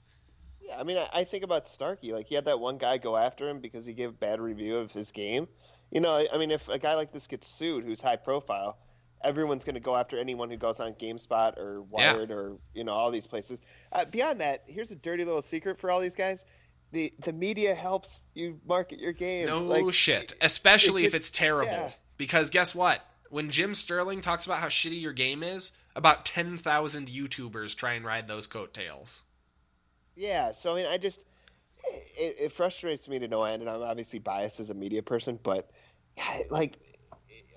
Yeah, I mean, I think about Starkey. Like, he had that one guy go after him because he gave a bad review of his game. I mean, if a guy like this gets sued who's high profile, everyone's going to go after anyone who goes on GameSpot or Wired or, all these places. Beyond that, here's a dirty little secret for all these guys. The media helps you market your game. No shit. Especially if it's terrible. Yeah. Because guess what? When Jim Sterling talks about how shitty your game is, about 10,000 YouTubers try and ride those coattails. Yeah, so I mean, it frustrates me to no end, and I'm obviously biased as a media person, but, like,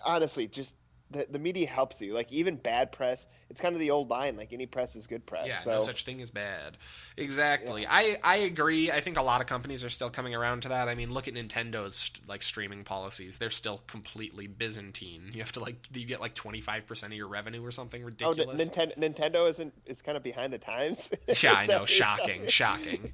honestly, just the media helps you. Like, even bad press, it's kind of the old line, like, any press is good press. Yeah, no such thing as bad. Exactly. Yeah. I agree. I think a lot of companies are still coming around to that. I mean, look at Nintendo's, like, streaming policies. They're still completely Byzantine. You have to, like, you get, like, 25% of your revenue or something ridiculous. Nintendo is kind of behind the times. Yeah, I know. Shocking.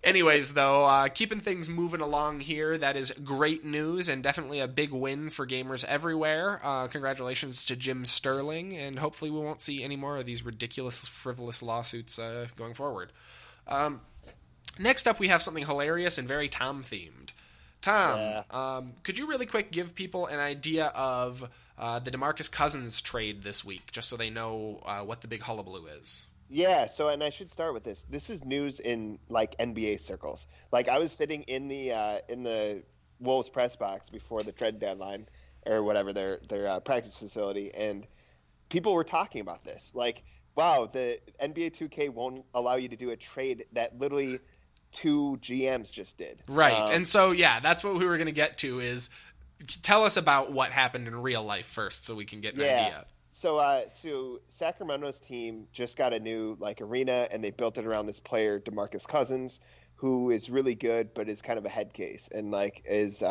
Anyways, though, keeping things moving along here, that is great news and definitely a big win for gamers everywhere. Congratulations to Jim Sterling, and hopefully we won't see any more of these ridiculous, frivolous lawsuits going forward. Next up, we have something hilarious and very Tom-themed. Tom, could you really quick give people an idea of the DeMarcus Cousins trade this week, just so they know what the big hullabaloo is? Yeah, and I should start with this. This is news in, like, NBA circles. Like, I was sitting in the Wolves press box before the trade deadline, or whatever, their practice facility, and people were talking about this. Like, wow, the NBA 2K won't allow you to do a trade that literally 2 GMs just did. Right, and so, yeah, that's what we were going to get to is tell us about what happened in real life first so we can get an idea. So Sacramento's team just got a new, like, arena, and they built it around this player, DeMarcus Cousins, who is really good, but is kind of a head case, and, like, is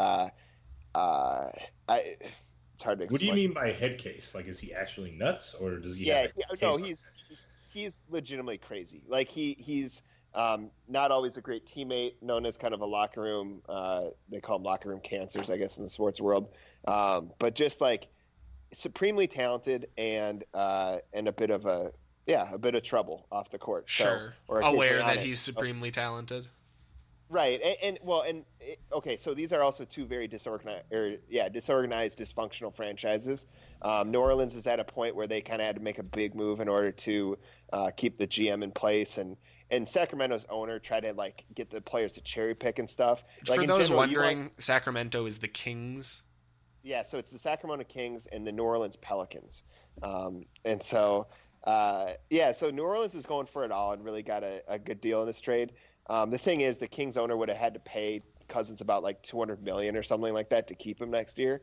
it's hard to explain. What do you mean by head case? Like, is he actually nuts, or does he? He's legitimately crazy. Like, he's not always a great teammate, known as kind of a locker room. They call them locker room cancers, I guess, in the sports world. But just, like, supremely talented and a bit of trouble off the court. Sure. So, aware that he's supremely talented. Right. Okay, so these are also 2 very disorganized, dysfunctional franchises. New Orleans is at a point where they kind of had to make a big move in order to keep the GM in place, and Sacramento's owner tried to, like, get the players to cherry pick and stuff. Like, for those wondering, Sacramento is the Kings. Yeah, so it's the Sacramento Kings and the New Orleans Pelicans. So New Orleans is going for it all and really got a good deal in this trade. The thing is, the Kings owner would have had to pay Cousins about like $200 million or something like that to keep him next year.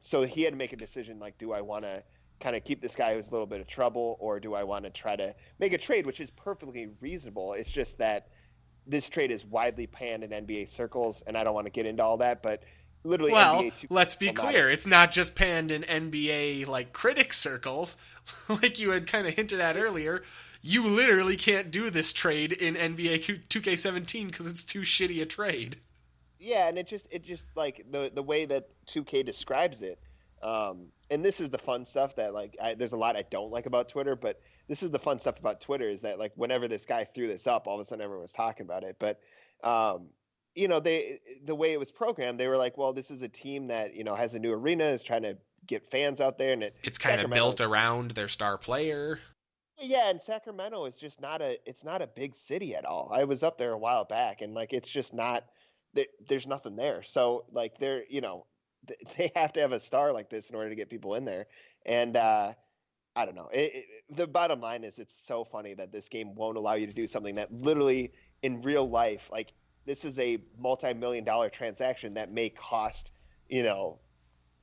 So he had to make a decision like, do I want to kind of keep this guy who's a little bit of trouble, or do I want to try to make a trade, which is perfectly reasonable. It's just that this trade is widely panned in NBA circles, and I don't want to get into all that, but literally Well, NBA let's be clear. It's not just panned in NBA like critic circles, like you had kind of hinted at earlier. You literally can't do this trade in NBA 2K17 because it's too shitty a trade. Yeah, and it just like the way that 2K describes it, and this is the fun stuff that like there's a lot I don't like about Twitter, but this is the fun stuff about Twitter is that like whenever this guy threw this up, all of a sudden everyone was talking about it. But the way it was programmed, they were like, well, this is a team that has a new arena, is trying to get fans out there, and it's kind of built around their star player. Yeah, and Sacramento is just not a big city at all. I was up there a while back, and like it's just not. There's nothing there. So like they have to have a star like this in order to get people in there. And I don't know. The bottom line is it's so funny that this game won't allow you to do something that literally in real life, like this is a multi-million-dollar transaction that may cost,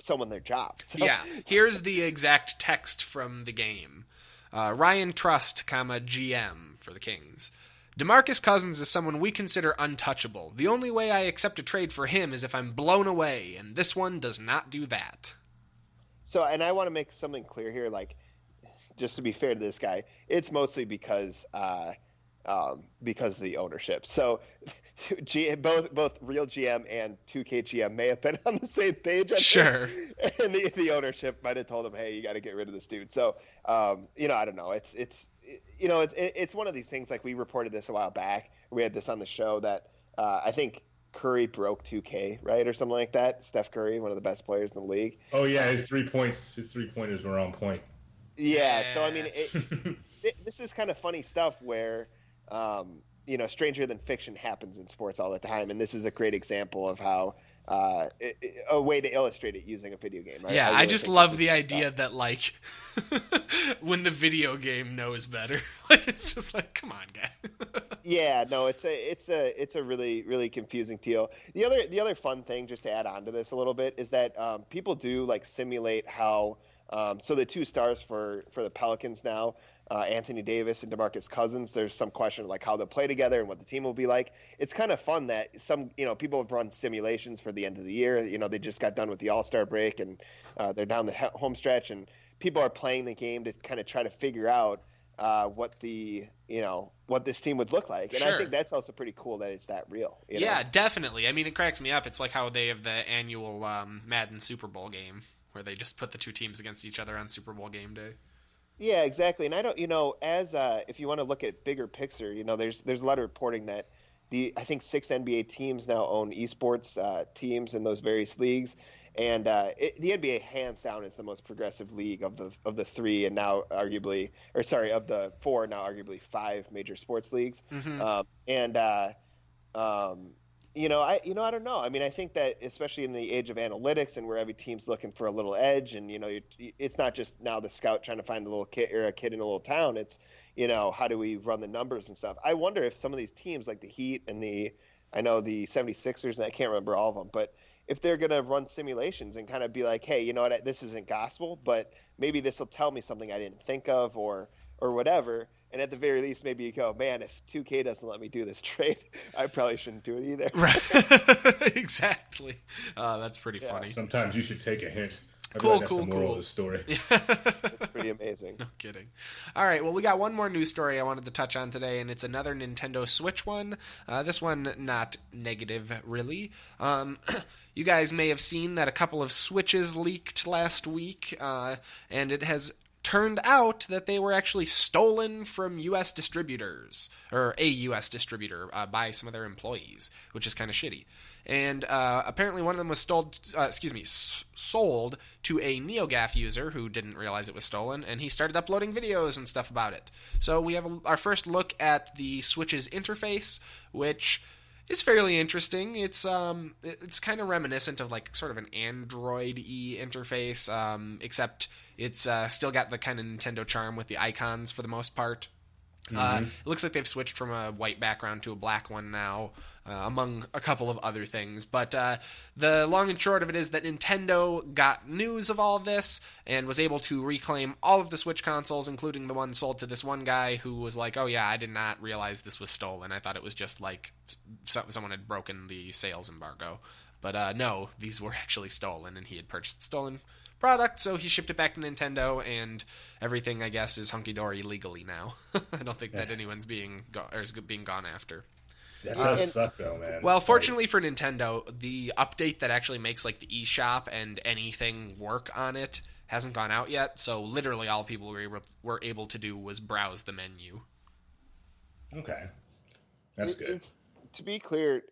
someone their job. So, yeah. Here's the exact text from the game. Ryan Trust, GM for the Kings. DeMarcus Cousins is someone we consider untouchable. The only way I accept a trade for him is if I'm blown away, and this one does not do that. So, and I want to make something clear here, like, just to be fair to this guy, it's mostly because of the ownership. So, both real GM and 2K GM may have been on the same page. Sure. And the ownership might have told him, hey, you got to get rid of this dude. So, I don't know. It's one of these things, like we reported this a while back. We had this on the show that I think Curry broke 2K, right? Or something like that. Steph Curry, one of the best players in the league. Oh, yeah. His 3-pointers were on point. Yeah. So, I mean, this is kind of funny stuff where, stranger than fiction happens in sports all the time. And this is a great example of how a way to illustrate it using a video game. Right? Yeah, I just love the idea that like when the video game knows better, like it's just like, come on, guy. Yeah, no, it's a really, really confusing deal. The other fun thing, just to add on to this a little bit, is that people do like simulate how. So the two stars for the Pelicans now, Anthony Davis and DeMarcus Cousins, there's some question of like how they'll play together and what the team will be like. It's kind of fun that some, people have run simulations for the end of the year. They just got done with the All-Star break and they're down the home stretch, and people are playing the game to kind of try to figure out what this team would look like. And sure. I think that's also pretty cool that it's that real. Yeah, definitely. I mean, it cracks me up. It's like how they have the annual Madden Super Bowl game where they just put the two teams against each other on Super Bowl game day. Yeah, exactly. And I don't, as if you want to look at bigger picture, there's a lot of reporting that I think 6 NBA teams now own esports teams in those various leagues, and the NBA hands down is the most progressive league of the 3 and now arguably, or sorry, of the 4 now arguably 5 major sports leagues. Mm-hmm. I don't know. I mean, I think that especially in the age of analytics and where every team's looking for a little edge, and it's not just now the scout trying to find the little kid or a kid in a little town. It's how do we run the numbers and stuff. I wonder if some of these teams like the Heat and the 76ers, and I can't remember all of them, but if they're going to run simulations and kind of be like, hey, this isn't gospel, but maybe this will tell me something I didn't think of or whatever. And at the very least, maybe you go, man, if 2K doesn't let me do this trade, I probably shouldn't do it either. Right. Exactly. That's pretty funny. Sometimes you should take a hint. Cool. That's the moral of the story. It's pretty amazing. No kidding. All right, well, we got one more news story I wanted to touch on today, and it's another Nintendo Switch one. This one, not negative, really. You guys may have seen that a couple of Switches leaked last week, and it has turned out that they were actually stolen from U.S. distributors, or a U.S. distributor, by some of their employees, which is kind of shitty. And apparently one of them was sold to a NeoGAF user who didn't realize it was stolen, and he started uploading videos and stuff about it. So we have our first look at the Switch's interface, which is fairly interesting. It's kind of reminiscent of like sort of an Android-y interface, except it's still got the kind of Nintendo charm with the icons for the most part. It looks like they've switched from a white background to a black one now, among a couple of other things. But the long and short of it is that Nintendo got news of all of this and was able to reclaim all of the Switch consoles, including the one sold to this one guy who was like, oh yeah, I did not realize this was stolen. I thought it was just like someone had broken the sales embargo. But no, these were actually stolen, and he had purchased stolen product, so he shipped it back to Nintendo, and everything, I guess, is hunky-dory legally now. I don't think that anyone's being gone after. That does suck, though, man. Well, fortunately for Nintendo, the update that actually makes like the eShop and anything work on it hasn't gone out yet, so literally all people were able to do was browse the menu. Okay. That's good. To be clear,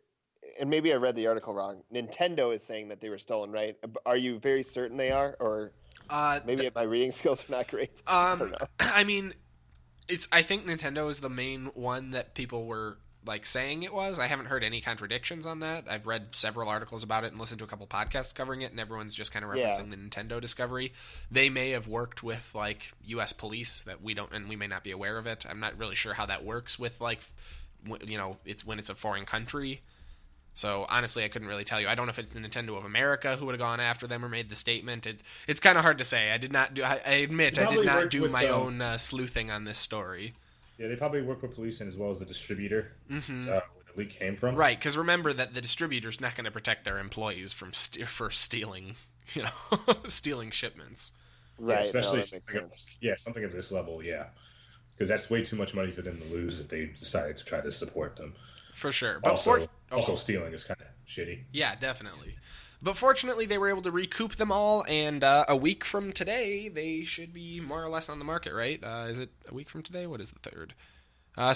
and maybe I read the article wrong, Nintendo is saying that they were stolen, right? Are you very certain they are? Or maybe my reading skills are not great? I don't know. I mean, I think Nintendo is the main one that people were like saying it was. I haven't heard any contradictions on that. I've read several articles about it and listened to a couple podcasts covering it, and everyone's just kind of referencing the Nintendo discovery. They may have worked with like U.S. police that we don't, and we may not be aware of it. I'm not really sure how that works with like, it's when it's a foreign country. So honestly, I couldn't really tell you. I don't know if it's the Nintendo of America who would have gone after them or made the statement. It's kind of hard to say. I admit I did not do my own sleuthing on this story. Yeah, they probably work with police and as well as the distributor where the leak came from. Right, because remember that the distributor's not going to protect their employees from for stealing, stealing shipments. Right, especially something of this level, because that's way too much money for them to lose if they decide to try to support them. For sure. But also stealing is kind of shitty. Yeah, definitely. But fortunately, they were able to recoup them all, and a week from today, they should be more or less on the market, right? Is it a week from today? What is the 3rd?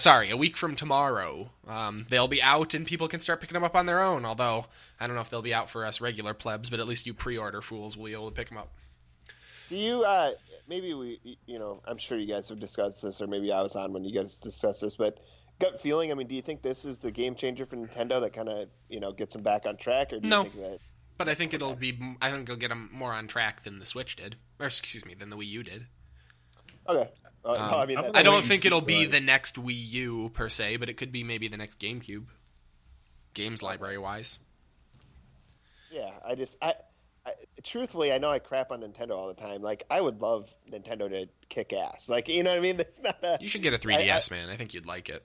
Sorry, a week from tomorrow. They'll be out, and people can start picking them up on their own, although I don't know if they'll be out for us regular plebs, but at least you pre-order fools will be able to pick them up. Do you, maybe I'm sure you guys have discussed this, or maybe I was on when you guys discussed this, but gut feeling, I mean, do you think this is the game changer for Nintendo that kind of, gets them back on track, or do you think that... But I think it'll get them more on track than the Switch did, or than the Wii U did. Okay. I don't think it'll be the next Wii U per se, but it could be maybe the next GameCube, games library wise. Yeah, I truthfully, I know I crap on Nintendo all the time. Like, I would love Nintendo to kick ass. Like, you know what I mean? It's not you should get a 3DS, man. I think you'd like it.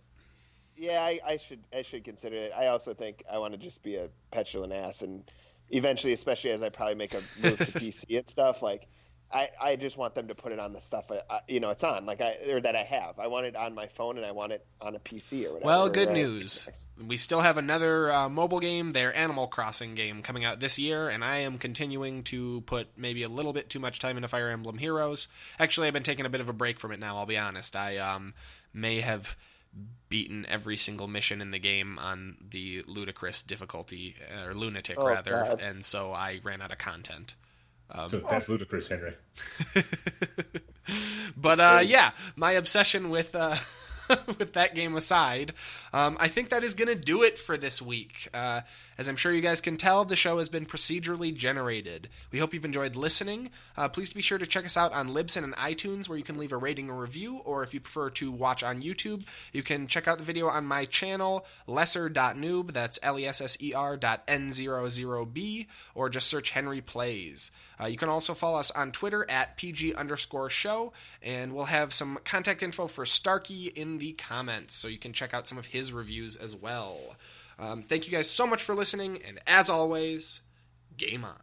Yeah, I should consider it. I also think I want to just be a petulant ass, and eventually, especially as I probably make a move to PC and stuff, like I just want them to put it on the stuff it's on, or that I have. I want it on my phone, and I want it on a PC or whatever. Well, good news. We still have another mobile game, their Animal Crossing game, coming out this year, and I am continuing to put maybe a little bit too much time into Fire Emblem Heroes. Actually, I've been taking a bit of a break from it now, I'll be honest. I may have beaten every single mission in the game on the ludicrous difficulty, or lunatic rather, God. and so I ran out of content. So that's ludicrous, Henry. But my obsession with with that game aside, I think that is going to do it for this week. As I'm sure you guys can tell, the show has been procedurally generated. We hope you've enjoyed listening. Please be sure to check us out on Libsyn and iTunes, where you can leave a rating or review, or if you prefer to watch on YouTube, you can check out the video on my channel, lesser.noob, that's lesser.n00b, or just search Henry Plays. You can also follow us on Twitter at PG_show, and we'll have some contact info for Starkey in the comments, so you can check out some of his reviews as well. Thank you guys so much for listening, and as always, game on.